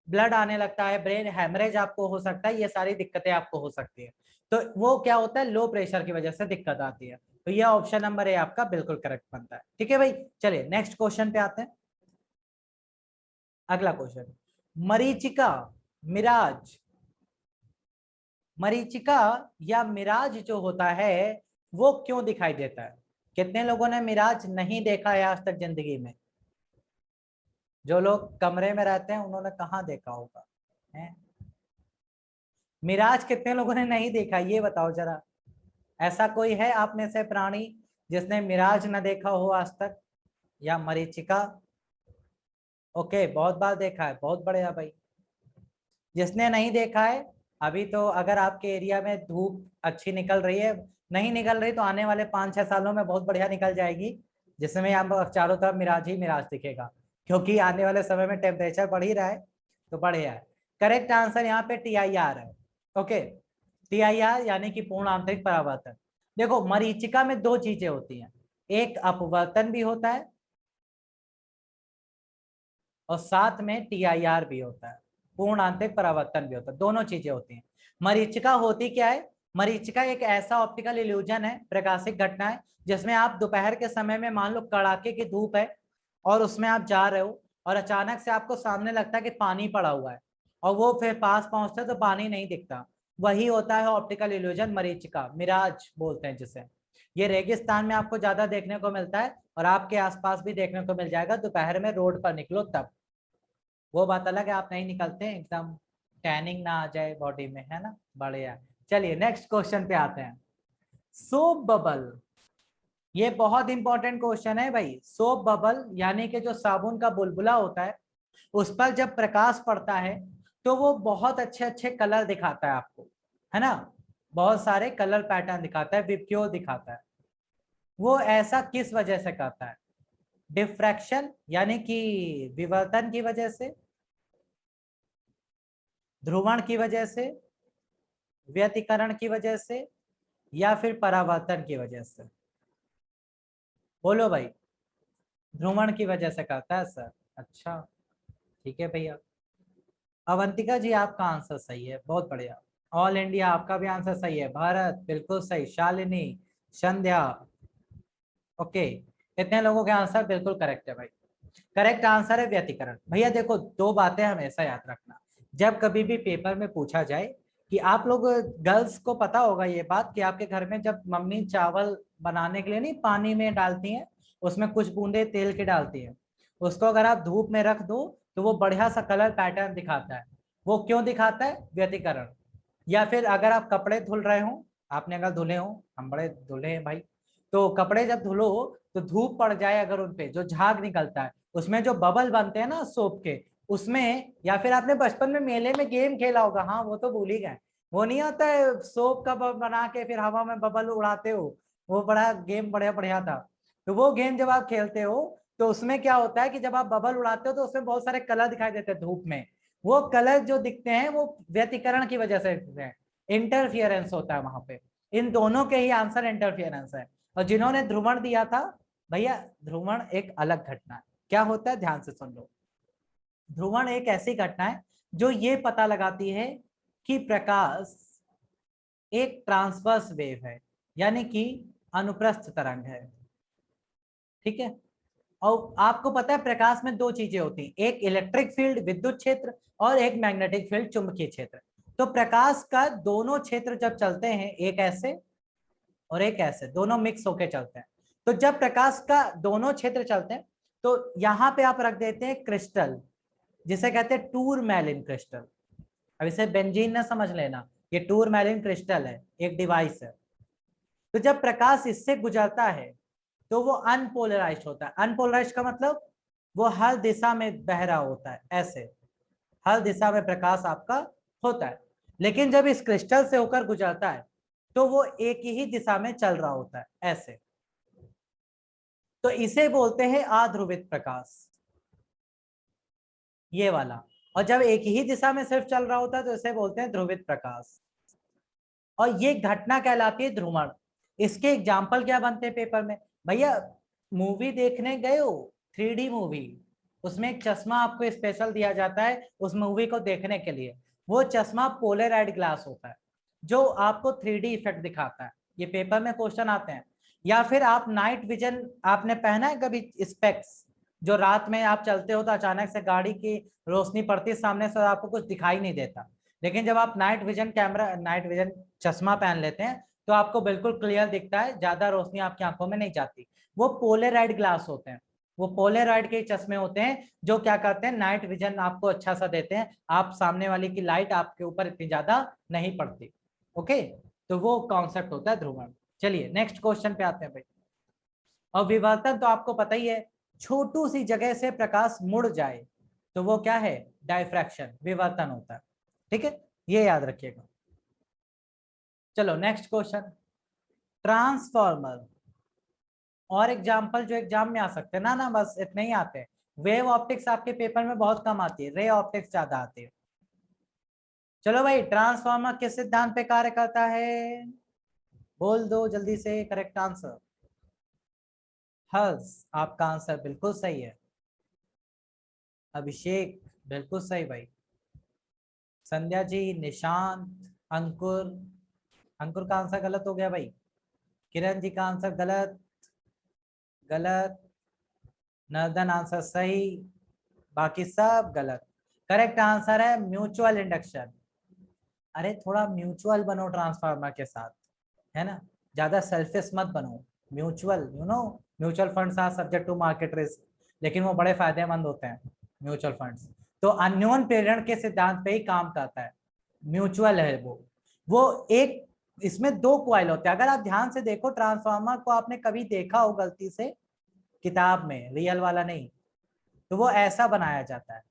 ब्लड आने लगता है, ब्रेन हेमरेज आपको हो सकता है, ये सारी दिक्कतें आपको हो सकती है। तो वो क्या होता है, लो प्रेशर की वजह से दिक्कत आती है। तो ये ऑप्शन नंबर ए आपका बिल्कुल करेक्ट बनता है। ठीक है भाई, चलिए नेक्स्ट क्वेश्चन पे आते हैं। अगला क्वेश्चन, मरीचिका, मिराज, मरीचिका या मिराज जो होता है वो क्यों दिखाई देता है? कितने लोगों ने मिराज नहीं देखा है आज तक जिंदगी में? जो लोग कमरे में रहते हैं उन्होंने कहाँ देखा होगा है? मिराज कितने लोगों ने नहीं देखा, ये बताओ जरा। ऐसा कोई है आप में से प्राणी जिसने मिराज न देखा हो आज तक, या मरीचिका? ओके, बहुत बार देखा है, बहुत बढ़िया भाई। जिसने नहीं देखा है, अभी तो अगर आपके एरिया में धूप अच्छी निकल रही है, नहीं निकल रही तो आने वाले 5-6 सालों में बहुत बढ़िया निकल जाएगी, जिसमें यहाँ चारों तरफ मिराज ही मिराज दिखेगा, क्योंकि आने वाले समय में टेम्परेचर बढ़ ही रहा है, तो बढ़िया है। करेक्ट आंसर यहाँ पे TIR है। ओके, TIR यानी कि पूर्ण आंतरिक परावर्तन। देखो मरीचिका में दो चीजें होती हैं, एक अपवर्तन भी होता है और साथ में TIR भी होता है, पूर्ण आंतरिक परावर्तन भी होता है, दोनों चीजें होती हैं। मरीचिका होती क्या है? मरीचिका एक ऐसा ऑप्टिकल इल्यूजन है, प्रकाशिक घटना है, जिसमें आप दोपहर के समय में मान लो कड़ाके की धूप है और उसमें आप जा रहे हो और अचानक से आपको सामने लगता है कि पानी पड़ा हुआ है, और वो फिर पास पहुंचता है तो पानी नहीं दिखता, वही होता है ऑप्टिकल इल्यूजन, मरीचिका, मिराज बोलते हैं जिसे। ये रेगिस्तान में आपको ज्यादा देखने को मिलता है और आपके आसपास भी देखने को मिल जाएगा, दोपहर में रोड पर निकलो तब। वो बात अलग है, आप नहीं निकलते एकदम टैनिंग ना आ जाए बॉडी में, है ना, बढ़िया। चलिए नेक्स्ट क्वेश्चन पे आते हैं। सोप बबल, ये बहुत इंपॉर्टेंट क्वेश्चन है भाई। सोप बबल यानी कि जो साबुन का बुलबुला होता है, उस पर जब प्रकाश पड़ता है तो वो बहुत अच्छे अच्छे कलर दिखाता है आपको, है ना, बहुत सारे कलर पैटर्न दिखाता है, विबग्योर दिखाता है। वो ऐसा किस वजह से करता है? डिफ्रैक्शन यानी कि विवर्तन की वजह से, ध्रुवण की वजह से, व्यतिकरण की वजह से, या फिर परावर्तन की वजह से? बोलो भाई। ध्रुवण की वजह से करता है सर, अच्छा, ठीक है भैया। अवंतिका जी आपका आंसर सही है, बहुत बढ़िया। ऑल इंडिया आपका भी आंसर सही है, भारत बिल्कुल सही, शालिनी, संध्या, ओके, इतने लोगों के आंसर बिल्कुल करेक्ट है भाई। करेक्ट आंसर है व्यतिकरण। भैया देखो, दो बातें हमेशा याद रखना, जब कभी भी पेपर में पूछा जाए कि आप लोग गर्ल्स को पता होगा ये बात कि आपके घर में जब मम्मी चावल बनाने के लिए नहीं पानी में डालती हैं, उसमें कुछ बूंदे तेल के डालती हैं, उसको अगर आप धूप में रख दो तो वो बढ़िया सा कलर पैटर्न दिखाता है। वो क्यों दिखाता है? व्यतिकरण। या फिर अगर आप कपड़े धुल रहे हो, आपने अगर धुले हो, हम बड़े धुले हैं भाई, तो कपड़े जब धुलो तो धूप पड़ जाए अगर उन पे, जो झाग निकलता है उसमें जो बबल बनते हैं ना सोप के, उसमें, या फिर आपने बचपन में मेले में गेम खेला होगा, हाँ वो तो भूल ही गए, वो नहीं होता है सोप का बना के फिर हवा में बबल उड़ाते हो, वो बड़ा गेम बढ़िया बढ़िया था। तो वो गेम जब आप खेलते हो तो उसमें क्या होता है कि जब आप बबल उड़ाते हो तो उसमें बहुत सारे कलर दिखाई देते हैं धूप में, वो कलर जो दिखते हैं वो व्यतिकरण की वजह से दिखते हैं, इंटरफियरेंस होता है वहां पे। इन दोनों के ही आंसर इंटरफियरेंस है। और जिन्होंने ध्रुवण दिया था, भैया ध्रुवण एक अलग घटना है, क्या होता है ध्यान से सुन लो। ध्रुवण एक ऐसी घटना है जो ये पता लगाती है कि प्रकाश एक ट्रांसवर्स वेव है, यानी कि अनुप्रस्थ तरंग है, ठीक है। और आपको पता है प्रकाश में दो चीजें होती हैं, एक इलेक्ट्रिक फील्ड विद्युत क्षेत्र और एक मैग्नेटिक फील्ड चुंबकीय क्षेत्र। तो प्रकाश का दोनों क्षेत्र जब चलते हैं, एक ऐसे और एक ऐसे, दोनों मिक्स होके चलते हैं, तो जब प्रकाश का दोनों क्षेत्र चलते हैं तो यहाँ पे आप रख देते हैं क्रिस्टल, जिसे कहते हैं टूरमैलिन क्रिस्टल। अब इसे बेंजीन न समझ लेना, ये टूरमैलिन क्रिस्टल है, एक डिवाइस है। तो जब प्रकाश इससे गुजरता है तो वो अनपोलराइज्ड होता है। अनपोलराइज्ड का मतलब वो हर दिशा में बह रहा होता है, ऐसे हर दिशा में प्रकाश आपका होता है। लेकिन जब इस क्रिस्टल से होकर गुजरता है तो वो एक ही दिशा में चल रहा होता है ऐसे, तो इसे बोलते हैं अध्रुवित प्रकाश, ये वाला। और जब एक ही दिशा में सिर्फ चल रहा होता है तो इसे बोलते हैं ध्रुवित प्रकाश, और ये घटना कहलाती है ध्रुवण। इसके एग्जाम्पल क्या बनते हैं पेपर में? भैया मूवी देखने गए हो 3D मूवी, उसमें एक चश्मा आपको स्पेशल दिया जाता है उस मूवी को देखने के लिए, वो चश्मा पोलराइड ग्लास होता है जो आपको 3D इफेक्ट दिखाता है, ये पेपर में क्वेश्चन आते हैं। या फिर आप नाइट विजन आपने पहना है कभी, स्पेक्स, जो रात में आप चलते हो तो अचानक से गाड़ी की रोशनी पड़ती है सामने से, आपको कुछ दिखाई नहीं देता, लेकिन जब आप नाइट विजन चश्मा पहन लेते हैं तो आपको बिल्कुल क्लियर दिखता है, ज्यादा रोशनी आपकी आंखों में नहीं जाती। वो पोलराइड ग्लास होते हैं, वो पोलराइड के चश्मे होते हैं जो क्या करते हैं, नाइट विजन आपको अच्छा सा देते हैं, आप सामने वाले की लाइट आपके ऊपर इतनी ज्यादा नहीं पड़ती। ओके, तो वो कॉन्सेप्ट होता है ध्रुवण। चलिए नेक्स्ट क्वेश्चन पे आते हैं भाई। और विवर्तन तो आपको पता ही है, छोटू सी जगह से प्रकाश मुड़ जाए तो वो क्या है, डायफ्रैक्शन, विवर्तन होता है। ठीक है, ये याद रखिएगा। चलो नेक्स्ट क्वेश्चन, ट्रांसफॉर्मर। और एग्जांपल जो एग्जाम में आ सकते हैं ना, बस इतने ही आते हैं। वेव ऑप्टिक्स आपके पेपर में बहुत कम आती है, रे ऑप्टिक्स ज्यादा आती है। चलो भाई, ट्रांसफॉर्मर किस सिद्धांत पे कार्य करता है? बोल दो जल्दी से करेक्ट आंसर। हर्स, आपका आंसर बिल्कुल सही है। अभिषेक बिल्कुल सही भाई। संध्या जी, निशांत, अंकुर, अंकुर का आंसर गलत हो गया भाई। किरण जी का आंसर गलत, गलत। नर्दन आंसर सही, बाकी सब गलत। करेक्ट आंसर है म्यूचुअल इंडक्शन। अरे थोड़ा म्यूचुअल बनो ट्रांसफार्मर के साथ, है ना, ज्यादा सेल्फिश मत बनो। Mutual, mutual funds are subject to market risk, लेकिन वो बड़े फायदेमंद होते हैं म्यूचुअल फंड्स। तो अन्योन प्रेरण के सिद्धांत पे ही काम करता है, म्यूचुअल है वो एक, इसमें दो कॉइल होते हैं। अगर आप ध्यान से देखो ट्रांसफार्मर को, आपने कभी देखा हो गलती से किताब में, रियल वाला नहीं, तो वो ऐसा बनाया जाता है।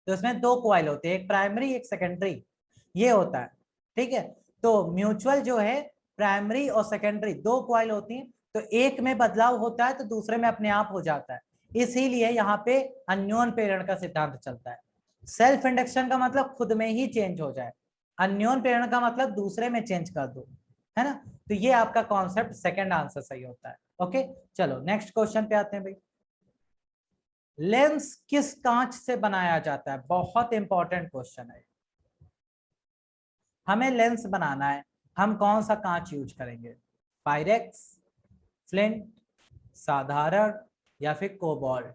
तो इसमें दो कॉइल होते हैं, एक प्राइमरी एक सेकेंडरी, ये होता है। ठीक है, तो म्यूचुअल जो है, प्राइमरी और सेकेंडरी दो कॉइल होती हैं, तो एक में बदलाव होता है तो दूसरे में अपने आप हो जाता है। इसीलिए यहाँ पे अन्योन प्रेरण का सिद्धांत चलता है। सेल्फ इंडक्शन का मतलब खुद में ही चेंज हो जाए, अन्योन प्रेरण का मतलब दूसरे में चेंज कर दो, है ना। तो ये आपका कॉन्सेप्ट, सेकंड आंसर सही होता है। ओके, चलो नेक्स्ट क्वेश्चन पे आते हैं भाई। लेंस किस कांच से बनाया जाता है? बहुत इंपॉर्टेंट क्वेश्चन है। हमें लेंस बनाना है, हम कौन सा कांच यूज करेंगे? पायरेक्स, फ्लिंट, साधारण, या फिर कोबाल्ट?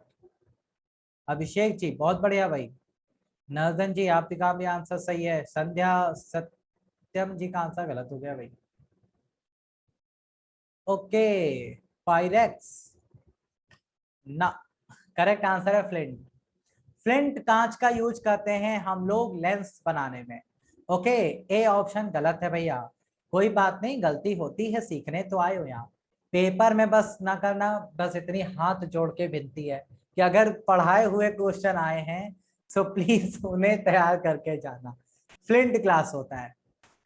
अभिषेक जी बहुत बढ़िया भाई। नर्दन जी आपका भी आंसर सही है। संध्या, सत्यम जी का आंसर गलत हो गया भाई। ओके, पायरेक्स ना, करेक्ट आंसर है फ्लिंट। फ्लिंट कांच का यूज करते हैं हम लोग लेंस बनाने में। ओके, ए ऑप्शन गलत है भैया। कोई बात नहीं, गलती होती है, सीखने तो आए हो यहाँ। पेपर में बस ना करना, बस इतनी हाथ जोड़ के विनती है कि अगर पढ़ाए हुए क्वेश्चन आए हैं तो प्लीज उन्हें तैयार करके जाना। फ्लिंट ग्लास होता है,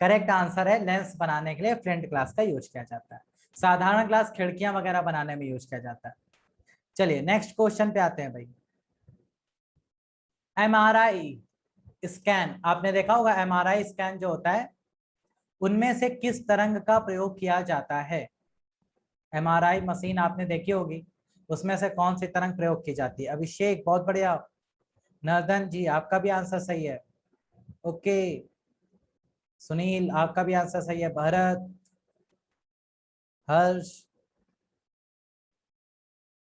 करेक्ट आंसर है। लेंस बनाने के लिए फ्लिंट ग्लास का यूज किया जाता है, साधारण ग्लास खिड़कियां वगैरह बनाने में यूज किया जाता है। चलिए नेक्स्ट क्वेश्चन पे आते हैं भाई। एमआरआई स्कैन, आपने देखा होगा एमआरआई स्कैन जो होता है, उनमें से किस तरंग का प्रयोग किया जाता है? एमआरआई मशीन आपने देखी होगी, उसमें से कौन सी तरंग प्रयोग की जाती है? अभिषेक बहुत बढ़िया। नर्दन जी आपका भी आंसर सही है। ओके, सुनील आपका भी आंसर सही है। भरत, हर्ष,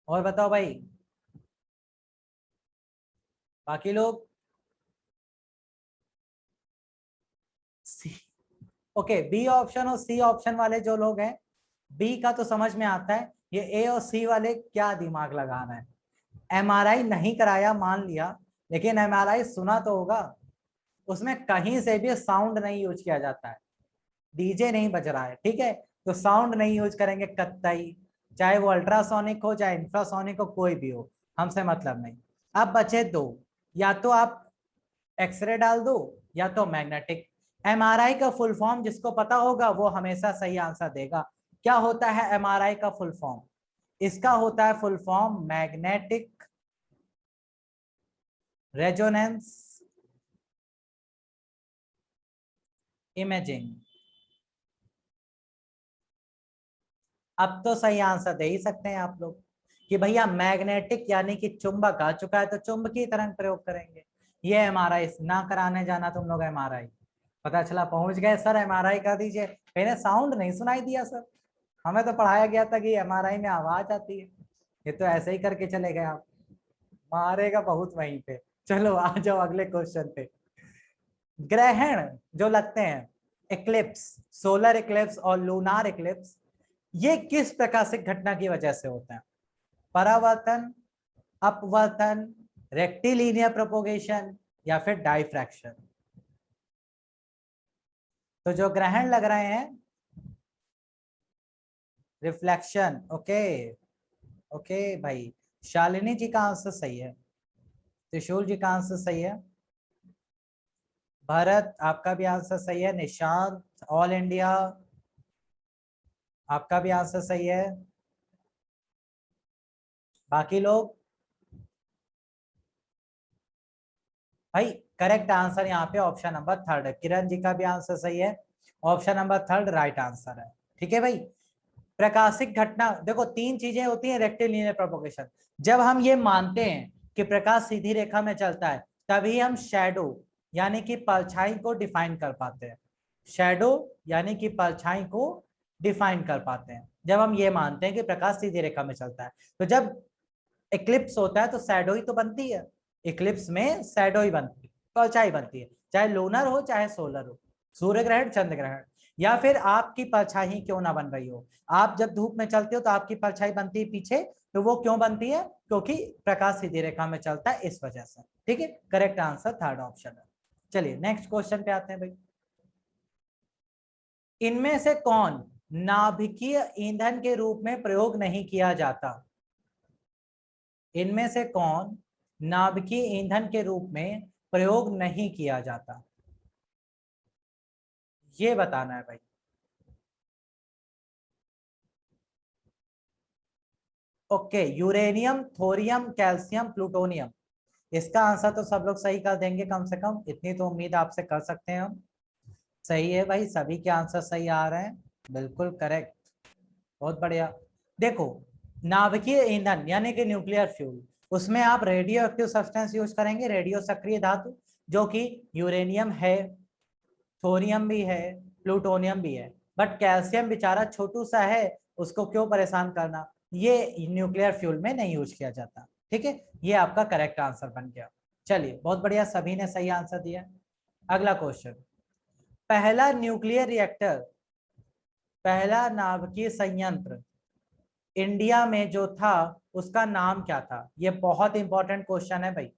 और बताओ भाई बाकी लोग। ओके, बी ऑप्शन और सी ऑप्शन वाले जो लोग हैं, बी का तो समझ में आता है, ये ए और सी वाले क्या दिमाग लगाना है। एमआरआई नहीं कराया मान लिया, लेकिन एमआरआई सुना तो होगा, उसमें कहीं से भी साउंड नहीं यूज किया जाता है, डीजे नहीं बज रहा है, ठीक है, तो साउंड नहीं यूज करेंगे कतई, चाहे वो अल्ट्रासोनिक हो चाहे इंफ्रासोनिक हो, कोई भी हो, हमसे मतलब नहीं। अब बचे दो, या तो आप एक्सरे डाल दो या तो मैग्नेटिक। एमआरआई का फुल फॉर्म जिसको पता होगा वो हमेशा सही आंसर देगा। क्या होता है एमआरआई का फुल फॉर्म? इसका होता है full form magnetic resonance imaging. अब तो सही आंसर दे ही सकते हैं आप लोग कि भैया मैग्नेटिक यानी कि चुंबक आ चुका है तो चुंबकीय तरंग प्रयोग करेंगे। ये एमआरआई ना कराने जाना तुम लोग एमआरआई। पता चला पहुंच गए सर एमआरआई कर दीजिए, मैंने साउंड नहीं सुनाई दिया सर। हमें तो पढ़ाया गया था कि एमआरआई में आवाज आती है, ये तो ऐसे ही करके चले गए आप। मारेगा बहुत वहीं पे। चलो आ जाओ अगले क्वेश्चन पे। ग्रहण जो लगते हैं, इक्लिप्स, सोलर इक्लिप्स और लूनार इक्लिप्स, ये किस प्राकृतिक घटना की वजह से होते हैं? परावर्तन, अपवर्तन, रेक्टिलिनियर प्रोपोगेशन या फिर डाइफ्रैक्शन? तो जो ग्रहण लग रहे हैं, रिफ्लेक्शन। ओके ओके भाई, शालिनी जी का आंसर सही है, त्रिशूल जी का आंसर सही है, भरत आपका भी आंसर सही है, निशांत ऑल इंडिया आपका भी आंसर सही है, बाकी लोग? भाई करेक्ट आंसर यहाँ पे ऑप्शन नंबर थर्ड है, किरण जी का भी आंसर सही है, option number third right answer है। ठीक है भाई, प्रकाशिक घटना देखो तीन चीजें होती हैं रेक्टिलिनियर प्रोपोगेशन। जब हम ये मानते हैं कि प्रकाश सीधी रेखा में चलता है तभी हम शैडो यानी कि परछाई को डिफाइन कर पाते हैं। शैडो यानी कि परछाई को डिफाइन कर पाते हैं जब हम ये मानते हैं कि प्रकाश सीधी रेखा में चलता है। तो जब इक्लिप्स होता है तो शैडो ही तो बनती है, इक्लिप्स में शैडो ही बनती है, परछाई बनती है, चाहे लूनर हो चाहे सोलर हो, सूर्य ग्रहण चंद्र ग्रहण, या फिर आपकी परछाई क्यों ना बन रही हो। आप जब धूप में चलते हो तो आपकी परछाई बनती है पीछे, तो वो क्यों बनती है? क्योंकि प्रकाश सीधी रेखा में चलता है इस वजह से। ठीक है, करेक्ट आंसर थर्ड ऑप्शन है। चलिए नेक्स्ट क्वेश्चन पे आते हैं भाई। इनमें से कौन नाभिकीय ईंधन के रूप में प्रयोग नहीं किया जाता? इनमें से कौन नाभिकीय ईंधन के रूप में प्रयोग नहीं किया जाता, ये बताना है भाई। Okay, uranium, thorium, calcium, plutonium. इसका आंसर तो सब लोग सही कर देंगे, कम से कम इतनी तो उम्मीद आपसे कर सकते हैं हम। सही है भाई, सभी के आंसर सही आ रहे हैं, बिल्कुल करेक्ट, बहुत बढ़िया। देखो, नाभिकीय ईंधन यानी कि न्यूक्लियर फ्यूल, उसमें आप रेडियो एक्टिव सब्सटेंस यूज करेंगे, रेडियो सक्रिय धातु, जो कि यूरेनियम है, थोरियम भी है, प्लूटोनियम भी है। बट कैल्शियम बेचारा छोटू सा है, उसको क्यों परेशान करना, ये न्यूक्लियर फ्यूल में नहीं यूज किया जाता। ठीक है, ये आपका करेक्ट आंसर बन गया। चलिए बहुत बढ़िया, सभी ने सही आंसर दिया। अगला क्वेश्चन, पहला न्यूक्लियर रिएक्टर, पहला नाभिकीय संयंत्र इंडिया में जो था उसका नाम क्या था? ये बहुत इंपॉर्टेंट क्वेश्चन है भाई।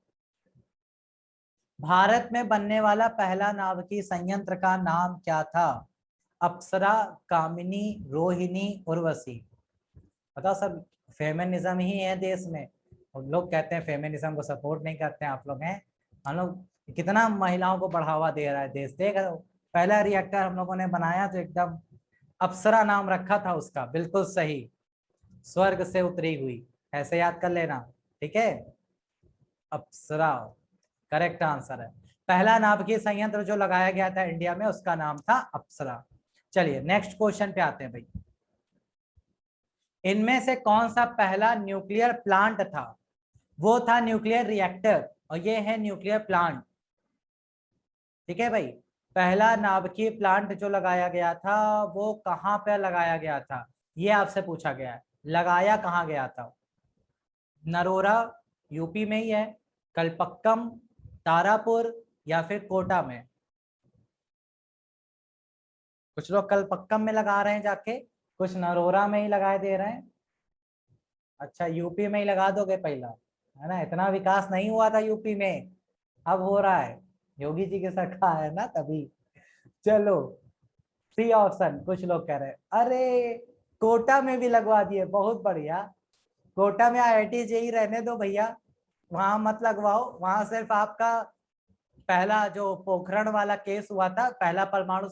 भारत में बनने वाला पहला नाभिकीय संयंत्र का नाम क्या था? अप्सरा, कामिनी, रोहिणी, उर्वशी? बताओ सर, फेमिनिज्म ही है देश में, हम लोग कहते हैं फेमिनिज्म को सपोर्ट नहीं करते हैं, आप लोग हैं, हम लोग कितना महिलाओं को बढ़ावा दे रहा है देश, देख रहे हो। पहला रिएक्टर हम लोगों ने बनाया तो एकदम अप्सरा नाम रखा था उसका, बिल्कुल सही, स्वर्ग से उतरी हुई, ऐसे याद कर लेना। ठीक है, अप्सरा करेक्ट आंसर है। पहला नाभिकीय संयंत्र जो लगाया गया था इंडिया में उसका नाम था अप्सरा। चलिए नेक्स्ट क्वेश्चन पे आते हैं भाई। इनमें से कौन सा पहला न्यूक्लियर प्लांट था? वो था न्यूक्लियर रिएक्टर और ये है न्यूक्लियर प्लांट। ठीक है भाई, पहला नाभिकीय प्लांट जो लगाया गया था वो कहाँ पे लगाया गया था, ये आपसे पूछा गया है, लगाया कहाँ गया था? नरोरा यूपी में ही है, कलपक्कम, तारापुर या फिर कोटा में? कुछ लोग कलपक्कम में लगा रहे हैं जाके, कुछ नरोरा में ही लगाए दे रहे हैं। अच्छा, यूपी में ही लगा दोगे पहला, है ना, इतना विकास नहीं हुआ था यूपी में, अब हो रहा है, योगी जी की सरकार है ना तभी। चलो, सी ऑप्शन कुछ लोग कह रहे हैं, अरे कोटा में भी लगवा दिए, बहुत बढ़िया। कोटा में IIT जेई रहने दो भैया, वहां मत लगवाओ, वहां सिर्फ आपका पहला जो पोखरण वाला केस हुआ था, पहला परमाणु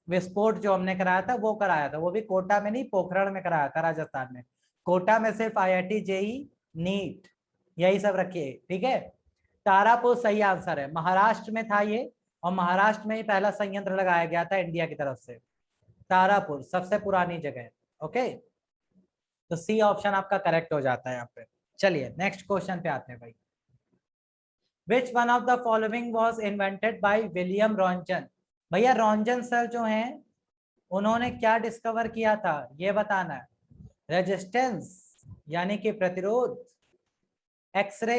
विस्फोट जो हमने कराया था वो कराया था, वो भी कोटा में नहीं पोखरण में कराया था राजस्थान में। कोटा में सिर्फ IIT JEE नीट यही सब रखिए, ठीक है। तारापुर सही आंसर है, महाराष्ट्र में था ये, और महाराष्ट्र में ही पहला संयंत्र लगाया गया था इंडिया की तरफ से। तारापुर सबसे पुरानी जगह है। ओके, तो सी ऑप्शन आपका करेक्ट हो जाता है यहाँ पे। चलिए नेक्स्ट क्वेश्चन पे आते हैं भाई। Which one of the following was invented by William Röntgen? भैया रॉन्जन सर जो हैं उन्होंने क्या डिस्कवर किया था ये बताना है। रेजिस्टेंस यानी कि प्रतिरोध, एक्सरे,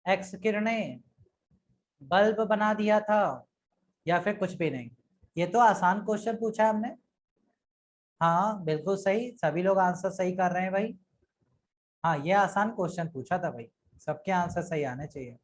एक्स किरणें, बल्ब बना दिया था, या फिर कुछ भी नहीं। ये तो आसान क्वेश्चन पूछा है हमने। हाँ बिल्कुल सही, सभी लोग आंसर सही कर रहे हैं भाई। हाँ ये आसान क्वेश्चन पूछा था भाई, सबके आंसर सही आने चाहिए।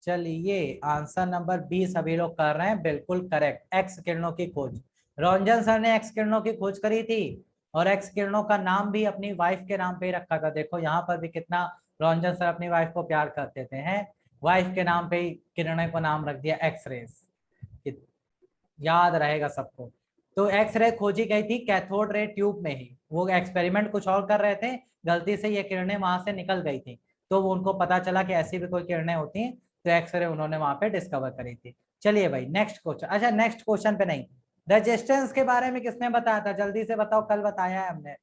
चलिए आंसर नंबर 20 सभी लोग कर रहे हैं, बिल्कुल करेक्ट, एक्स किरणों की खोज। रॉन्जन सर ने एक्स किरणों की खोज करी थी, और एक्स किरणों का नाम भी अपनी वाइफ के नाम पे ही रखा था। देखो यहाँ पर भी कितना रॉन्जन सर अपनी वाइफ को प्यार करते थे, हैं वाइफ के नाम पे ही किरणों को नाम रख दिया एक्स रेस। याद रहेगा सबको। तो एक्स रे खोजी गई थी कैथोड रे ट्यूब में ही, वो एक्सपेरिमेंट कुछ और कर रहे थे, गलती से ये किरणें वहां से निकल गई थी, तो वो उनको पता चला कि ऐसी भी कोई किरणें होती हैं, तो एक्सरे उन्होंने वहां पे डिस्कवर करी थी। चलिए भाई नेक्स्ट क्वेश्चन, अच्छा नेक्स्ट क्वेश्चन पे नहीं, रेजिस्टेंस के बारे में किसने बताया था, जल्दी से बताओ, कल बताया है हमने।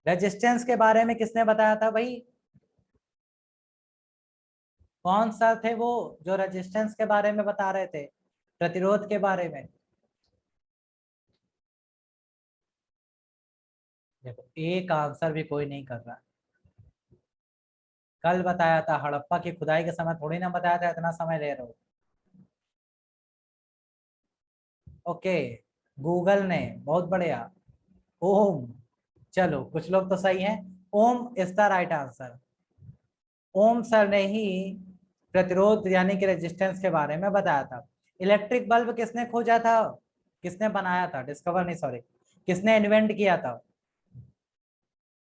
रेजिस्टेंस के बारे में किसने बताया था भाई, कौन सा थे वो जो रेजिस्टेंस के बारे में बता रहे थे, प्रतिरोध के बारे में। देखो एक आंसर भी कोई नहीं कर रहा। कल बताया था, हड़प्पा की खुदाई के समय थोड़ी ना बताया था, इतना समय ले रहे हो। ओके, गूगल ने, बहुत बढ़िया। ओम, चलो कुछ लोग तो सही हैं, ohm is the right answer. Ohm sir ने ही प्रतिरोध यानी कि रेजिस्टेंस के बारे में बताया था। इलेक्ट्रिक बल्ब किसने खोजा था, किसने बनाया था, डिस्कवर नहीं सॉरी, किसने इन्वेंट किया था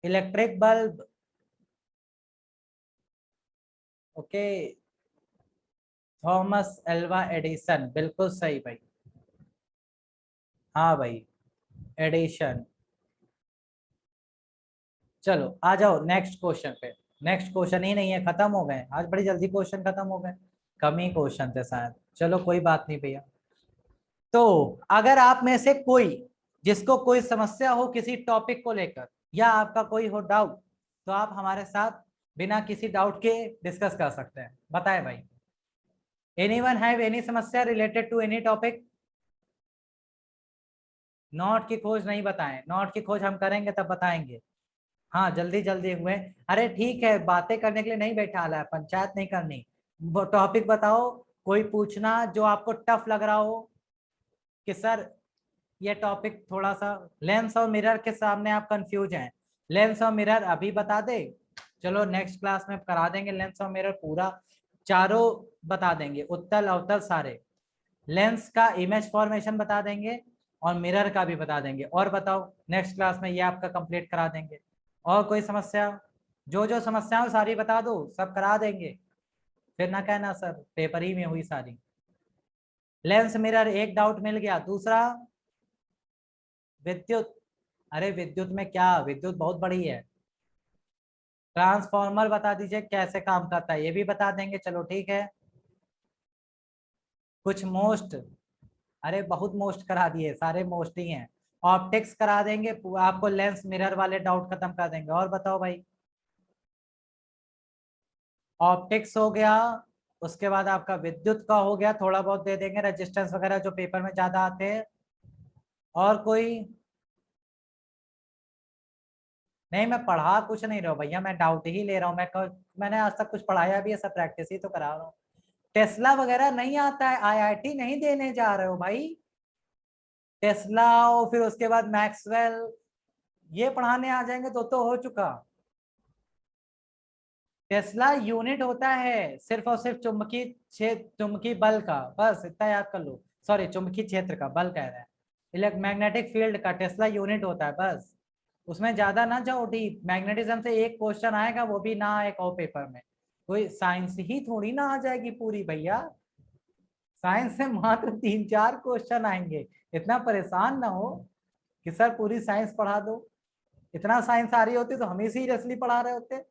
electric bulb. Okay, Thomas Alva Edison, बिल्कुल सही भाई। हाँ भाई, एडिशन। चलो आ जाओ नेक्स्ट क्वेश्चन पे। नेक्स्ट क्वेश्चन ही नहीं है, खत्म हो गए आज, बड़ी जल्दी क्वेश्चन खत्म हो गए, कम ही क्वेश्चन थे शायद। चलो कोई बात नहीं भैया। तो अगर आप में से कोई जिसको कोई समस्या हो किसी टॉपिक को लेकर, या आपका कोई हो डाउट, तो आप हमारे साथ बिना किसी डाउट के डिस्कस कर सकते हैं। बताएं भाई, एनीवन हैव एनी समस्या related to any topic. Note की खोज नहीं बताएं, नोट की खोज हम करेंगे तब बताएंगे। हाँ जल्दी जल्दी हुए, अरे ठीक है, बातें करने के लिए नहीं बैठा है, पंचायत नहीं करनी। वो टॉपिक बताओ, कोई पूछना जो आपको टफ लग रहा हो कि सर ये टॉपिक थोड़ा सा, लेंस और मिरर के सामने आप कंफ्यूज हैं, लेंस और मिरर अभी बता दे, चलो नेक्स्ट क्लास में करा देंगे लेंस और मिरर पूरा, चारों बता देंगे, उत्तल अवतल सारे, लेंस का इमेज फॉर्मेशन बता देंगे, और मिरर का भी बता देंगे। और बताओ नेक्स्ट क्लास में ये आपका कंप्लीट करा देंगे। और कोई समस्या, जो जो समस्या हो सारी बता दो, सब करा देंगे, फिर ना कहना सर पेपर ही में हुई सारी। लेंस मिरर एक डाउट मिल गया। दूसरा विद्युत, अरे विद्युत में क्या, विद्युत बहुत बड़ी है। ट्रांसफॉर्मर बता दीजिए कैसे काम करता है, ये भी बता देंगे, चलो ठीक है। कुछ मोस्ट, अरे बहुत मोस्ट करा दिए, सारे मोस्ट ही हैं। ऑप्टिक्स करा देंगे आपको, लेंस मिरर वाले डाउट खत्म कर देंगे। और बताओ भाई, ऑप्टिक्स हो गया, उसके बाद आपका विद्युत का हो गया, थोड़ा बहुत दे देंगे, रेजिस्टेंस वगैरह जो पेपर में ज्यादा आते हैं। और कोई नहीं, मैं पढ़ा कुछ नहीं रहा हूँ भैया, मैं डाउट ही ले रहा हूँ। मैंने आज तक कुछ पढ़ाया भी है, सब प्रैक्टिस ही तो करा रहा हूँ। टेस्ला वगैरह नहीं आता है, IIT नहीं देने जा रहे हो भाई। टेस्ला और फिर उसके बाद मैक्सवेल, ये पढ़ाने आ जाएंगे तो हो चुका। टेस्ला यूनिट होता है सिर्फ और सिर्फ चुंबकीय क्षेत्र, चुंबकीय बल का, बस इतना याद कर लो, सॉरी चुंबकीय क्षेत्र का, बल कह रहा है, इलेक्ट्रोमैग्नेटिक फील्ड का टेस्ला यूनिट होता है बस। उसमें ज्यादा ना जाओ डीप, मैग्नेटिज्म से एक क्वेश्चन आएगा, वो भी ना एक और पेपर में, कोई साइंस ही थोड़ी ना आ जाएगी पूरी भैया। साइंस से मात्र 3-4 क्वेश्चन आएंगे, इतना परेशान ना हो कि सर पूरी साइंस पढ़ा दो। इतना साइंस आ रही होती तो हम ही सीरियसली पढ़ा रहे होते।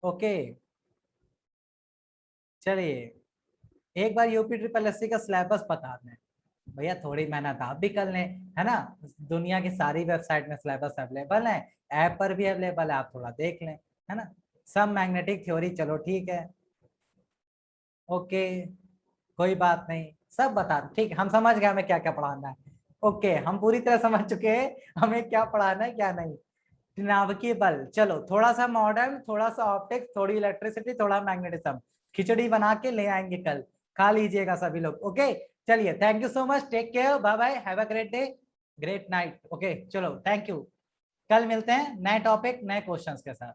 ओके चलिए, एक बार यूपी ट्रिपल एससी का सिलेबस बता दें भैया, थोड़ी मेहनत आप भी कर लें, है ना। दुनिया की सारी वेबसाइट में सिलेबस अवेलेबल है, ऐप पर भी अवेलेबल है, आप थोड़ा देख लें, है ना। सब मैग्नेटिक थ्योरी, चलो ठीक है, ओके, कोई बात नहीं, सब बता, ठीक, हम समझ गए हमें क्या क्या पढ़ाना है। ओके, हम पूरी तरह समझ चुके हैं हमें क्या पढ़ाना है क्या नहीं। नाभिकीय बल, चलो थोड़ा सा मॉडर्न, थोड़ा सा ऑप्टिक्स, थोड़ी इलेक्ट्रिसिटी, थोड़ा मैग्नेटिज्म, खिचड़ी बना के ले आएंगे कल, खा लीजिएगा सभी लोग। ओके चलिए, thank you so much, take care, bye bye, have a great day, great night. Okay चलो, थैंक यू, कल मिलते हैं नए टॉपिक नए क्वेश्चंस के साथ।